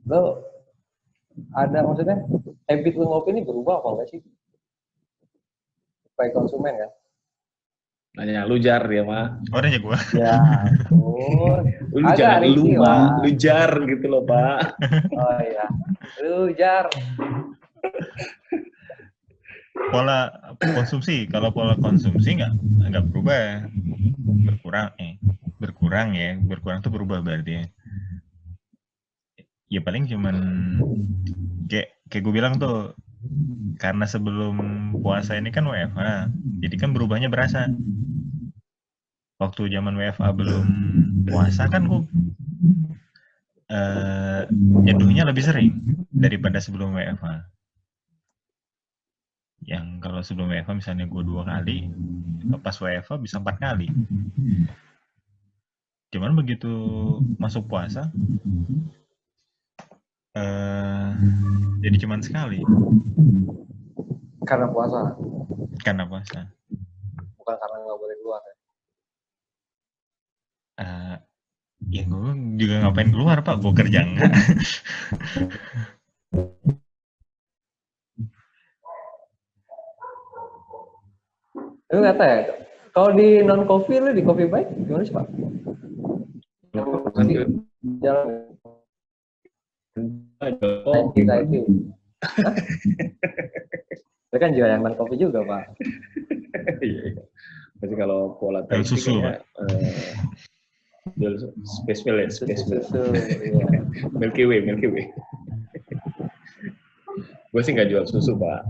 Lu ada maksudnya habit lu ngopi ini berubah apa enggak sih? Supaya konsumen kan? Nanya lu jar ya mah. Orangnya gua. Ya ampun. Lu jangan lu mah, lu jar gitu loh Pak. Oh iya. Lu jar. Pola konsumsi, kalau pola konsumsi nggak berubah, berkurang tuh berubah berarti ya paling cuman kayak gue bilang tuh, karena sebelum puasa ini kan WFH, jadi kan berubahnya berasa. Waktu zaman WFH belum puasa kan gue nyeduhnya lebih sering daripada sebelum WFH. Yang kalau sebelum WFH misalnya gue 2 kali, pas WFH bisa 4 kali. Cuman begitu masuk puasa, Jadi cuman sekali Karena puasa, karena puasa. bukan karena nggak boleh keluar. Ya gue juga ngapain keluar Pak, gue kerja enggak. Tapi nggak tahu ya. Kalau di non coffee lu di Coffee Bike gimana sih Pak? Yang di jalan IT. Itu kan juga yang non coffee juga Pak. Iya. Berarti kalau pola Jual Thai susu, kayaknya jual Space Mill ya, Space Mill. Susu, iya. Milky Way. Gue sih nggak jual susu, Pak.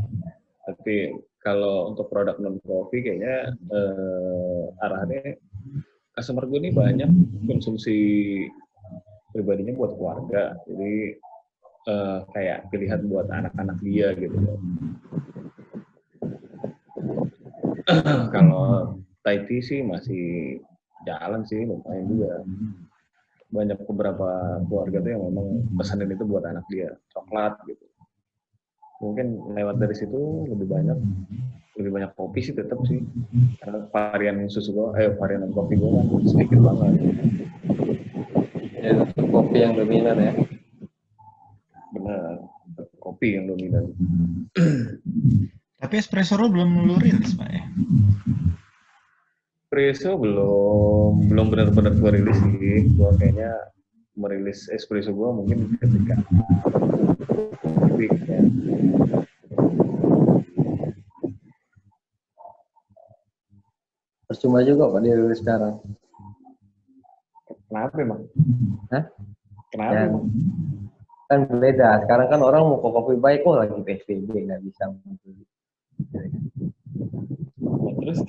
Tapi kalau untuk produk non coffee kayaknya arahnya customer gue ini banyak konsumsi pribadinya buat keluarga. Jadi kayak pilihan buat anak-anak dia gitu. Kalau Thai tea sih masih jalan sih, lumayan juga. Banyak beberapa keluarga tuh yang memang pesanin itu buat anak dia, coklat gitu. Mungkin lewat dari situ lebih banyak kopi sih tetap sih. Karena varian susu varian kopi gue kan sedikit banget. Ya, kopi yang dominan ya. Benar, kopi yang dominan. Tapi espresso lo belum lu rilis Pak ya? Espresso belum benar-benar gue rilis sih. Gue kayaknya merilis espresso gue mungkin ketika ya. Percuma juga Pak dia rilis sekarang. Kenapa emang? Hah? Kenapa Ya, emang? kan beda. Sekarang kan orang mau ke Coffee Bike, lagi PSBB nggak bisa. Terus?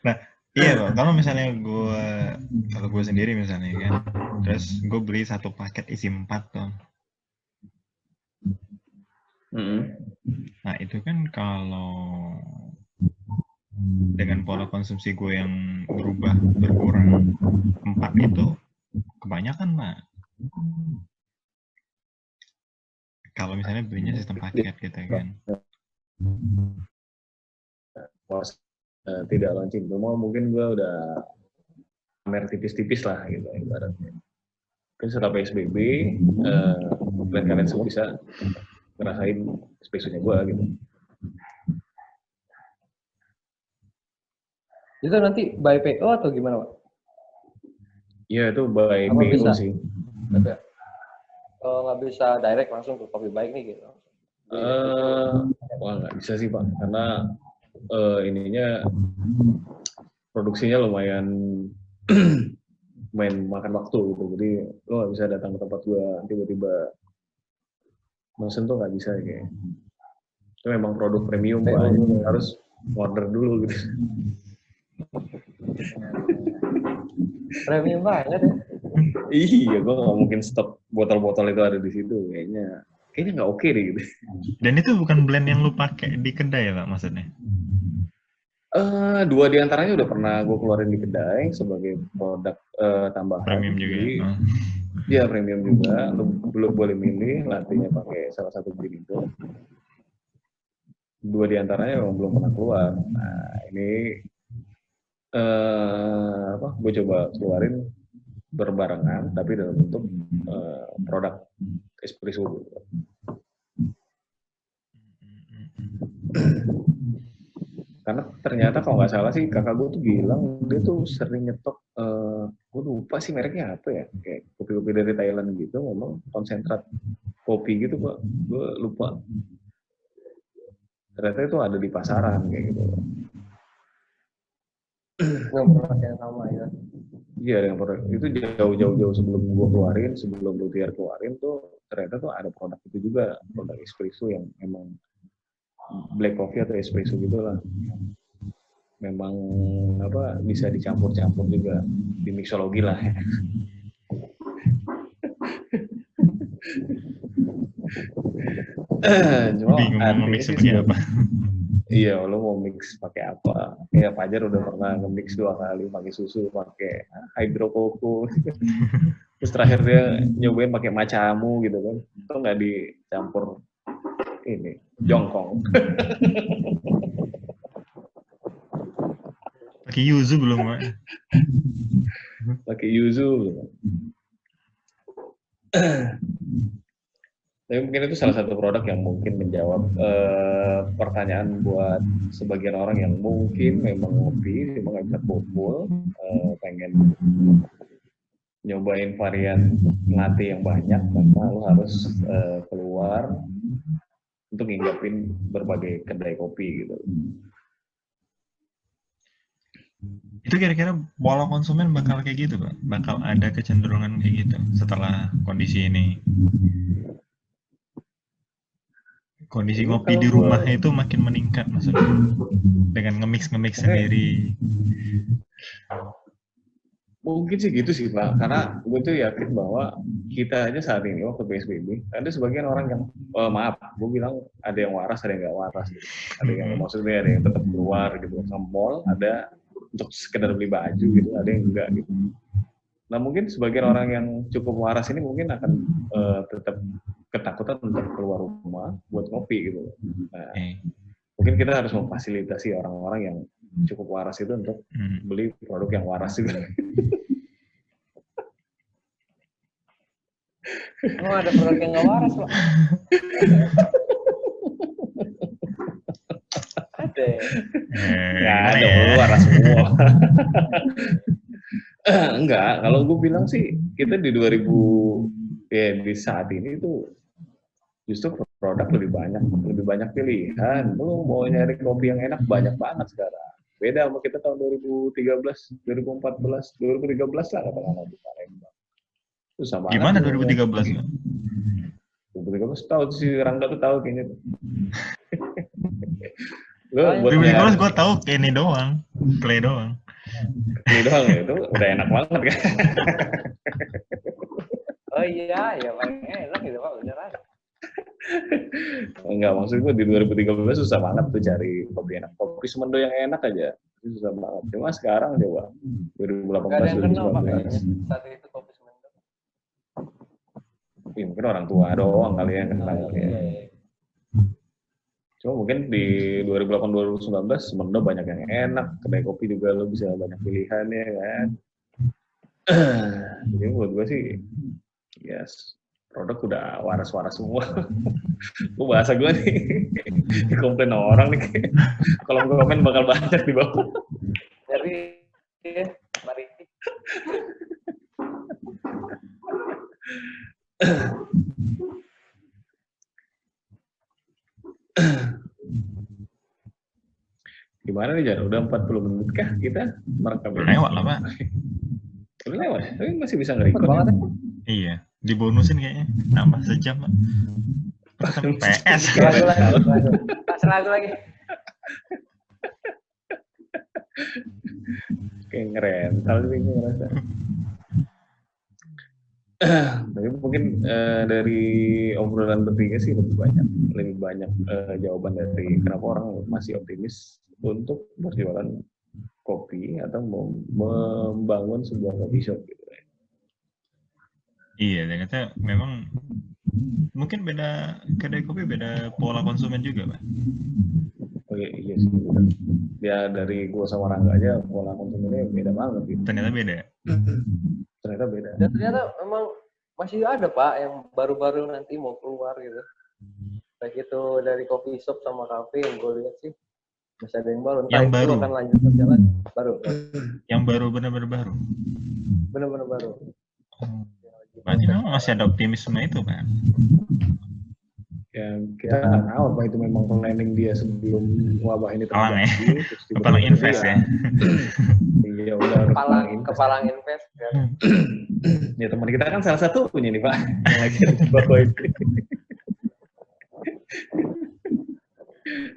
Nah, iya Pak, kalau misalnya gue sendiri misalnya kan, terus gue beli satu paket isi 4 tuh. Nah itu kan kalau dengan pola konsumsi gue yang berkurang 4 itu kebanyakan Pak. Kalau misalnya belinya sistem paket gitu kan. Tidak launching, cuma mungkin gue udah pamer tipis-tipis lah gitu ibaratnya. Mungkin setelah PSBB, kalian semua bisa ngerasain espressonya gue gitu. Itu nanti by PO atau gimana Pak? Iya itu by Apa PO bisa? sih. Kalau nggak bisa direct langsung ke Coffee Bike nih gitu. Wah nggak bisa sih Pak, karena ininya produksinya lumayan makan waktu gitu, jadi lo nggak bisa datang ke tempat gua tiba-tiba mesen tuh nggak bisa kayak. Itu memang produk premium Pak, harus order dulu gitu. Premium banget ya. Iya, gua nggak mungkin stok botol-botol itu ada di situ, kayaknya nggak oke deh gitu. Dan itu bukan blend yang lu pakai di kedai ya Pak maksudnya? Dua di antaranya udah pernah gue keluarin di kedai sebagai produk tambahan. Premium juga ya? Iya, premium juga. Lu boleh milih latenya pakai salah satu brand itu. Dua di antaranya memang belum pernah keluar. Nah, ini gue coba keluarin berbarengan, tapi dalam bentuk produk espresso. Karena ternyata kalau nggak salah sih kakak gue tuh bilang dia tuh sering nyetok, gue lupa sih mereknya apa ya, kayak kopi-kopi dari Thailand gitu, memang konsentrat kopi gitu Pak, gue lupa. Ternyata itu ada di pasaran kayak gitu. Nggak produk yang sama ya. Iya, yang produk itu jauh sebelum gue keluarin, sebelum Luthier keluarin tuh ternyata tuh ada produk itu juga, produk espresso yang emang black coffee atau espresso gitulah. Memang bisa dicampur-campur juga di mixologi lah ya. Cuma bingung mau mix pakai apa. Iya, lo mau mix pakai apa? Ya Fajar udah pernah nge-mix 2 kali pakai susu, pakai hydro coco. Terus terakhir dia nyobain pakai macamu gitu kan. Itu nggak dicampur ini jongkong. Pakai yuzu belum, Pak? Pakai yuzu. Tapi mungkin itu salah satu produk yang mungkin menjawab pertanyaan buat sebagian orang yang mungkin memang ngopi, memang nggak bisa kumpul, pengen nyobain varian latte yang banyak, maka lo harus keluar untuk nginggapin berbagai kedai kopi gitu. Itu kira-kira pola konsumen bakal kayak gitu, Pak? Bakal ada kecenderungan kayak gitu setelah kondisi ini? Kondisi Iya, ngopi kalau di gua- rumah itu makin meningkat maksudnya. Dengan nge-mix sendiri. Mungkin sih gitu sih Pak, karena gue tuh yakin bahwa kita aja saat ini waktu PSBB, ada sebagian orang yang, maaf, gue bilang ada yang waras, ada yang nggak waras. Gitu. Ada yang maksudnya ada yang tetap keluar gitu ke mall, ada untuk sekedar beli baju gitu, ada yang enggak gitu. Nah mungkin sebagian orang yang cukup waras ini mungkin akan tetap ketakutan untuk keluar rumah buat ngopi gitu. Nah, mungkin kita harus memfasilitasi orang-orang yang cukup waras itu untuk beli produk yang waras juga. Oh, ada produk yang nggak waras, Pak. Ada. Nggak ada, waras semua. Enggak, kalau gue bilang sih kita di 2000 ya di saat ini tuh justru produk lebih banyak pilihan. Lu mau nyari kopi yang enak banyak banget sekarang. Beda sama kita tahun 2013, 2014, 2013 lah katakanlah di Palembang. Susah banget. Gimana 2013? 2013 tahu si Rangga tuh tahu kayaknya tuh. Lu buat 2013 gue tahu Kenny doang, Play doang. Play doang ya, itu udah enak banget kan. Oh iya, ya paling enak gitu Pak, beneran. Enggak, maksud gue di 2013 susah banget tuh cari kopi enak. Kopi Semendo yang enak aja, itu susah banget. Cuma sekarang coba, 2018, Gak ada yang kenal Pak 2019. kayaknya saat itu kopi Semendo. Ya, mungkin orang tua doang kali yang kenal kali ya. Iya. Cuma mungkin di 2018-2019 Semendo banyak yang enak, kedai kopi juga lo bisa banyak pilihan ya kan. Jadi buat gue sih, yes, produk udah waras-waras semua. Gue bahasa gue nih, komplain orang nih. Kalau komen bakal banyak di bawah. Jadi, mari. Gimana nih Jan? Udah 40 menit kah kita merekam? Lewat lah Pak. Udah lewat, tapi masih bisa nge-record. Banget ya. Iya, dibonusin kayaknya. Nambah sejam Pak. PS. Lagu lagi. Kayak ngerental sih gue ngerasa. Tapi mungkin dari obrolan bertiga sih lebih banyak jawaban dari kenapa orang masih optimis untuk berjualan kopi atau membangun sebuah coffee shop gitu. Iya, ternyata memang mungkin beda kedai kopi, beda pola konsumen juga Pak. Oh iya sih. Ya dari gua sama Rangga aja pola konsumennya beda banget gitu. Ternyata beda. Ternyata beda. Dan ternyata memang masih ada Pak yang baru-baru nanti mau keluar gitu. Baik itu dari coffee shop sama cafe yang gue lihat sih masih ada yang baru. Entah Yang itu baru akan lanjut berjalan baru. Yang baru benar-benar baru. Benar-benar baru. Berarti memang masih ada optimisme itu kan? Ya kita nggak tahu apa itu memang planning dia sebelum wabah ini Palang ya? terjadi. Palang invest ya? Iya udah. Kepalang invest kan. Ya teman kita kan salah satunya nih Pak yang lagi ada di bawah ini.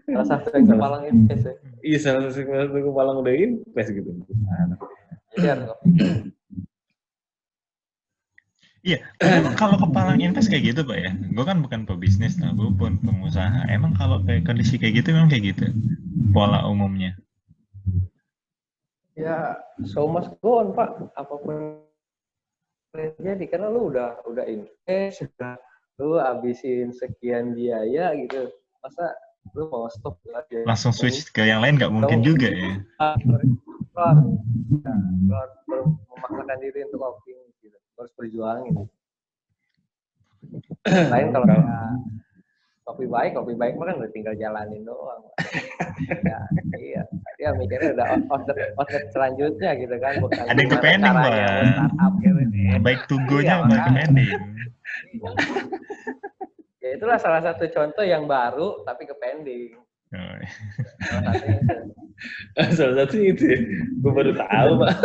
Salah satu yang kepalang invest ya. Iya salah satu kepala udah invest gitu. Jadi harus Iya, emang kalau kepalang invest kayak gitu Pak ya? Gue kan bukan pebisnis, nah gue pun pengusaha. Emang kalau kayak kondisi kayak gitu memang kayak gitu pola umumnya? ya show must go on Pak. Apapun terjadi karena lu udah invest, lu habisin sekian biaya gitu, masa lu mau stop aja? Langsung switch ke yang lain nggak mungkin juga ya. Lu harus memaksakan diri untuk kopi gitu, harus berjuangin. Lain kalau kopi baik mah kan udah tinggal jalanin doang. Ya, iya. Dia mikirnya udah outlet selanjutnya gitu kan, bukan Ada yang kepending, Bang. Startup gitu. Baik to go-nya udah kepending. Ya itulah salah satu contoh yang baru tapi kepending. Oh. Salah satu itu ya. Gue baru tahu, Pak.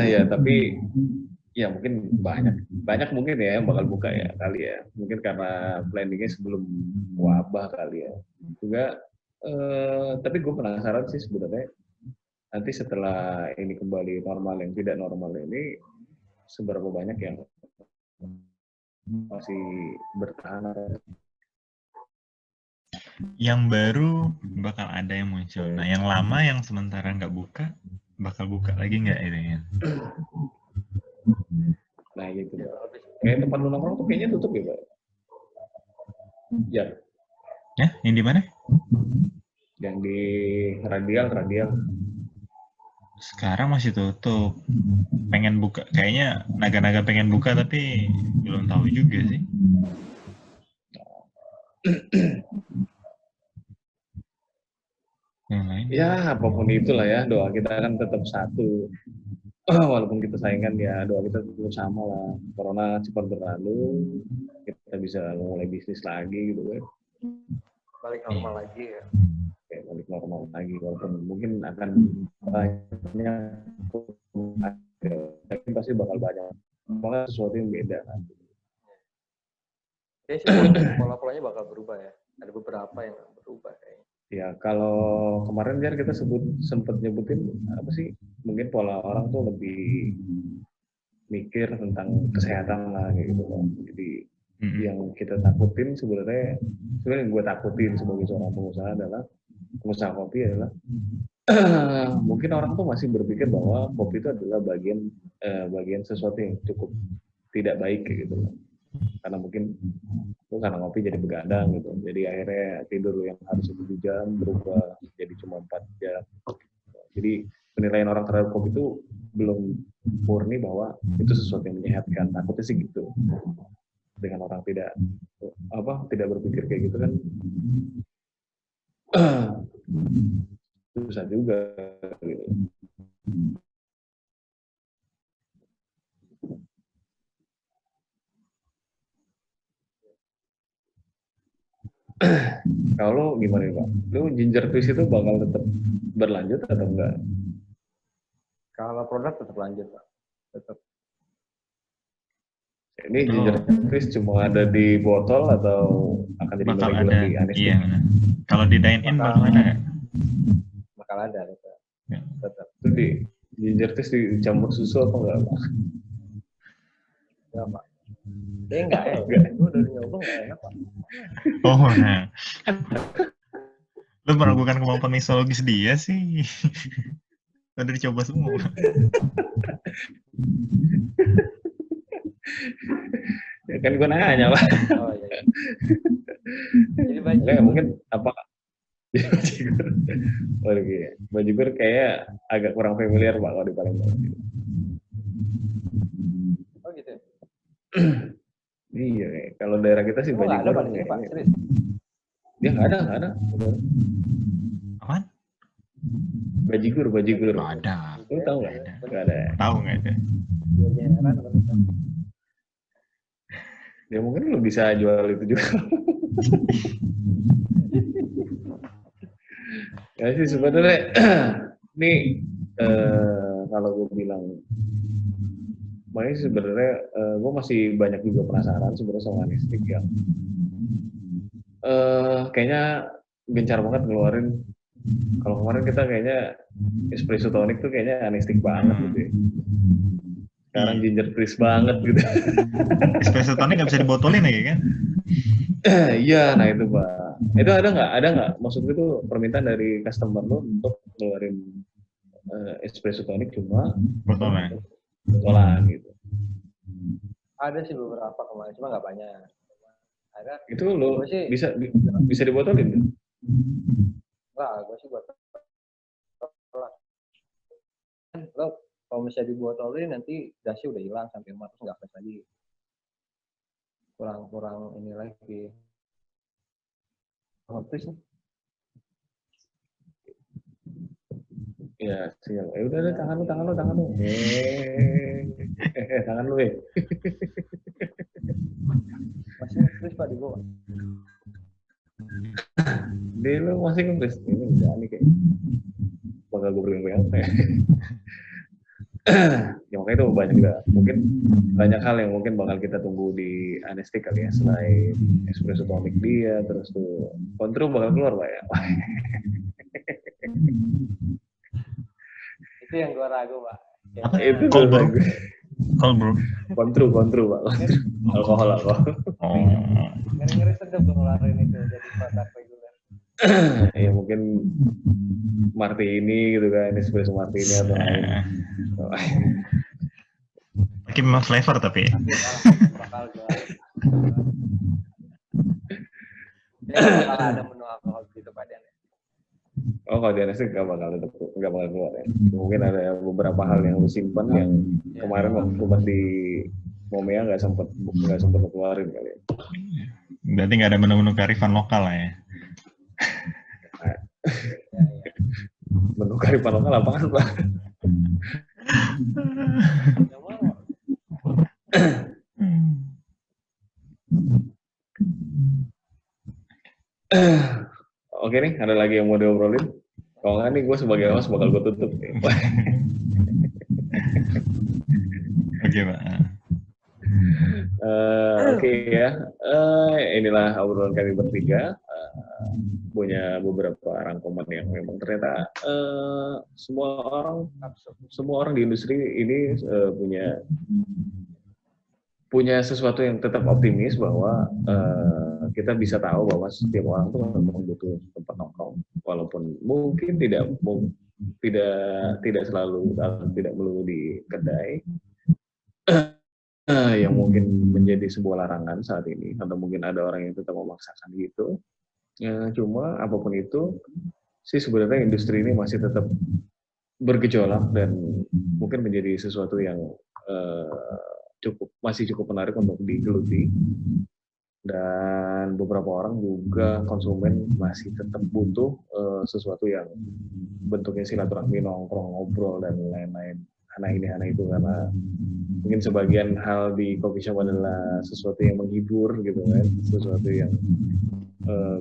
Ya, tapi ya mungkin banyak mungkin ya yang bakal buka ya kali ya. Mungkin karena planningnya sebelum wabah kali ya. Juga tapi gue penasaran sih sebenarnya nanti setelah ini kembali normal yang tidak normal ini seberapa banyak yang masih bertahan. Yang baru bakal ada yang muncul. Nah, yang lama yang sementara nggak buka bakal buka lagi nggak ini ya? Nah gitu. Kayak tempat lu nongkrong tuh kayaknya tutup ya, Pak? Ya. Ya, yang di mana? Yang di Radial. Sekarang masih tutup. Pengen buka, kayaknya naga-naga pengen buka tapi belum tahu juga sih. Yang lain? Ya, apapun itulah ya, doa kita kan tetap satu. Walaupun kita saingan ya, doa kita tetap sama lah. Corona cepat berlalu, kita bisa mulai bisnis lagi gitu kan. Balik normal lagi ya. Kayak balik normal lagi, walaupun mungkin akan banyak, tapi pasti bakal banyak. Pokoknya sesuatu yang beda kan. Ya sih, pola-polanya bakal berubah ya. Ada beberapa yang berubah kayaknya. Ya, kalau kemarin kan kita sempat nyebutin apa sih? Mungkin pola orang tuh lebih mikir tentang kesehatan lah gitu kan. Jadi yang kita takutin sebenarnya yang gue takutin sebagai seorang pengusaha kopi adalah mungkin orang tuh masih berpikir bahwa kopi itu adalah bagian sesuatu yang cukup tidak baik kayak gitu. Karena mungkin lu karena ngopi jadi begadang gitu, jadi akhirnya tidur yang harus 7 jam berubah jadi cuma 4 jam. Jadi penilaian orang terhadap kopi itu belum murni bahwa itu sesuatu yang menyehatkan. Takutnya sih gitu. Dengan orang tidak berpikir kayak gitu kan susah juga gitu. Kalau gimana Pak? Lu ginger twist itu bakal tetap berlanjut atau enggak? Kalau produk tetap lanjut Pak. Tetap. Ini ginger twist cuma ada di botol atau akan jadi bakal ada di Anestik? Iya. Kalau di dine-in bakal ada. Bakal ada tetap. Ya. Tetap. Itu di ginger twist dicampur susu apa enggak Pak? Enggak Pak. Enggak ya. Gue udah nyoba enggak enak Pak. Oh, nah. Lu meragukan kemampuan mixologis dia sih. Udah dicoba semua. Ya kan gue nanya Pak. Oh iya. Jadi baju Mungkin apa? Baju gur kayak agak kurang familiar Pak kalau di Palembang. Oh gitu. Iya, kalau daerah kita sih baju ada gur. Pak, Pak. Serius. Dia nggak ada. Apaan? Bajigur. Nggak ada. Lu tahu nggak? Nggak ada. Tahu nggak ada. Ya mungkin lu bisa jual itu juga. Ya sih sebenarnya ini kalau gue bilang, makanya sebenarnya gue masih banyak juga penasaran sebenarnya sama Anestik yang kayaknya gencar banget ngeluarin. Kalau kemarin kita kayaknya espresso tonic tuh kayaknya Anestik banget gitu ya. Sekarang ginger twist banget gitu. Espresso tonic nggak bisa dibotolin lagi kan? Iya, nah itu Pak. Itu ada nggak? Maksudku itu permintaan dari customer lo untuk ngeluarin espresso tonic cuma Botolan. botolan gitu. Ada sih beberapa kemarin, cuma nggak banyak. Ada. Itu lo Gue sih bisa dibotolin tuh? enggak, gue sih buat lo kalau misalnya dibotolin nanti gasnya udah hilang sampai rumah terus nggak fresh lagi. Kurang ini lagi. Habis nih. Ya, siap. Udah tangan lu. Tangan lu, Masih fresh Pak di bawah. Dia lu masih ngebres. Ini enggak nih kayak. Bakal gue beri apa ya. Ya makanya itu banyak juga. Mungkin banyak hal yang mungkin bakal kita tunggu di Anestik kali ya. Selain espresso tonic dia, terus tuh Contru bakal keluar Pak ya. Itu yang gue ragu Pak. Itu Cold brew. ragu. Contru Pak. Alkohol. Oh. Ngeri-ngeri sedap ngeluarin itu jadi produk reguler. Ya mungkin Martini gitu kan, espresso Martini atau lain. Pakai memang flavor tapi. Bakal jual. Ya, bakal ada menu alkohol gitu Pak Dan. Oh kalau di Anestik nggak bakal keluar ya. Mungkin ada beberapa hal yang lu simpan yang kemarin waktu pas di Momea nggak sempet keluarin kali ya. Berarti nggak ada menu-menu kearifan lokal lah ya. Menu kearifan lokal apaan Pak? Oke nih, ada lagi yang mau diobrolin? Kalau nggak nih, gue sebagai host bakal gue tutup nih. Oke Pak. Oke ya, inilah obrolan kami bertiga. Punya beberapa rangkuman yang memang ternyata semua orang di industri ini punya sesuatu yang tetap optimis bahwa kita bisa tahu bahwa setiap orang tuh memang butuh tempat nongkrong, walaupun mungkin tidak selalu tidak melulu di kedai yang mungkin menjadi sebuah larangan saat ini, atau mungkin ada orang yang tetap memaksakan gitu. Cuma apapun itu, sih sebenarnya industri ini masih tetap bergejolak dan mungkin menjadi sesuatu yang masih cukup menarik untuk digeluti. Dan beberapa orang juga konsumen masih tetap butuh sesuatu yang bentuknya silaturahmi, nongkrong, ngobrol dan lain-lain. Anak itu karena mungkin sebagian hal di coffee shop adalah sesuatu yang menghibur gitu kan, sesuatu yang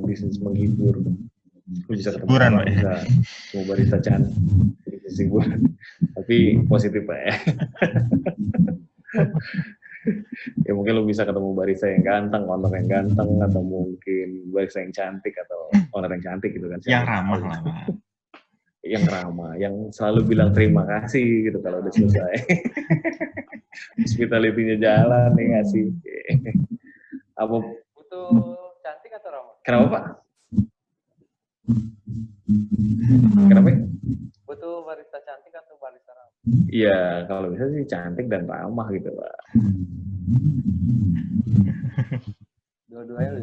bisnis menghibur. Bisa ketemu barista cantik, bisnis hiburan, tapi positif Pak ya. Ya mungkin lo bisa ketemu barista yang ganteng, owner yang ganteng, atau mungkin barista yang cantik atau owner yang cantik gitu kan. Yang ramah lah Pak. Yang ramah, yang selalu bilang terima kasih gitu kalau udah selesai. Hospitality-nya jalan nih ngasih. Apa butuh cantik atau ramah? Kenapa Pak? Kenapa? Butuh barista cantik atau barista ramah? Iya, kalau bisa sih cantik dan ramah gitu Pak.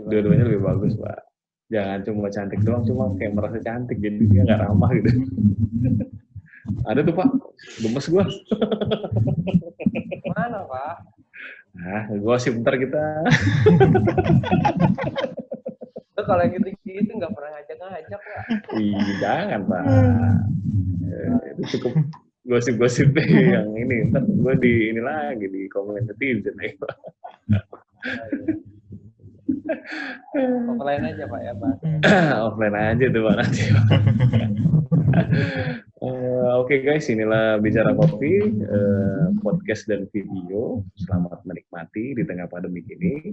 Dua-duanya lebih bagus Pak. Jangan cuma cantik doang, cuma kayak merasa cantik jadi dia nggak ramah gitu. Ada tuh Pak, gemes gua. Mana Pak? Nah, gosip bentar kita. Tuh kalau yang gitu-gitu nggak pernah ngajak Pak. Iya, jangan Pak. Itu cukup gosip-gosip yang ini. Ntar gue di ini lagi di komen netizen nih Pak. Offline aja Pak ya Pak. Offline aja tuh Pak nanti. Oke guys, inilah Bicara Kopi, podcast dan video. Selamat menikmati di tengah pandemi ini.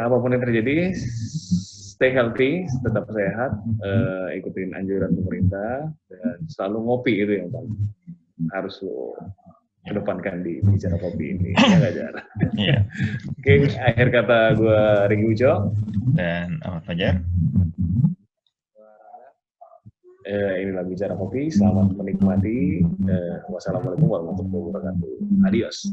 Apapun yang terjadi, stay healthy, tetap sehat, ikutin anjuran pemerintah, dan selalu ngopi itu yang paling harus lo kedepankan di bicara kopi ini. Ya nggak Jar? Iya. Oke, akhir kata gue Riki Ujo. Dan Ahmad Fajar. Inilah bicara kopi. Selamat menikmati. Wassalamualaikum warahmatullahi wabarakatuh. Adios.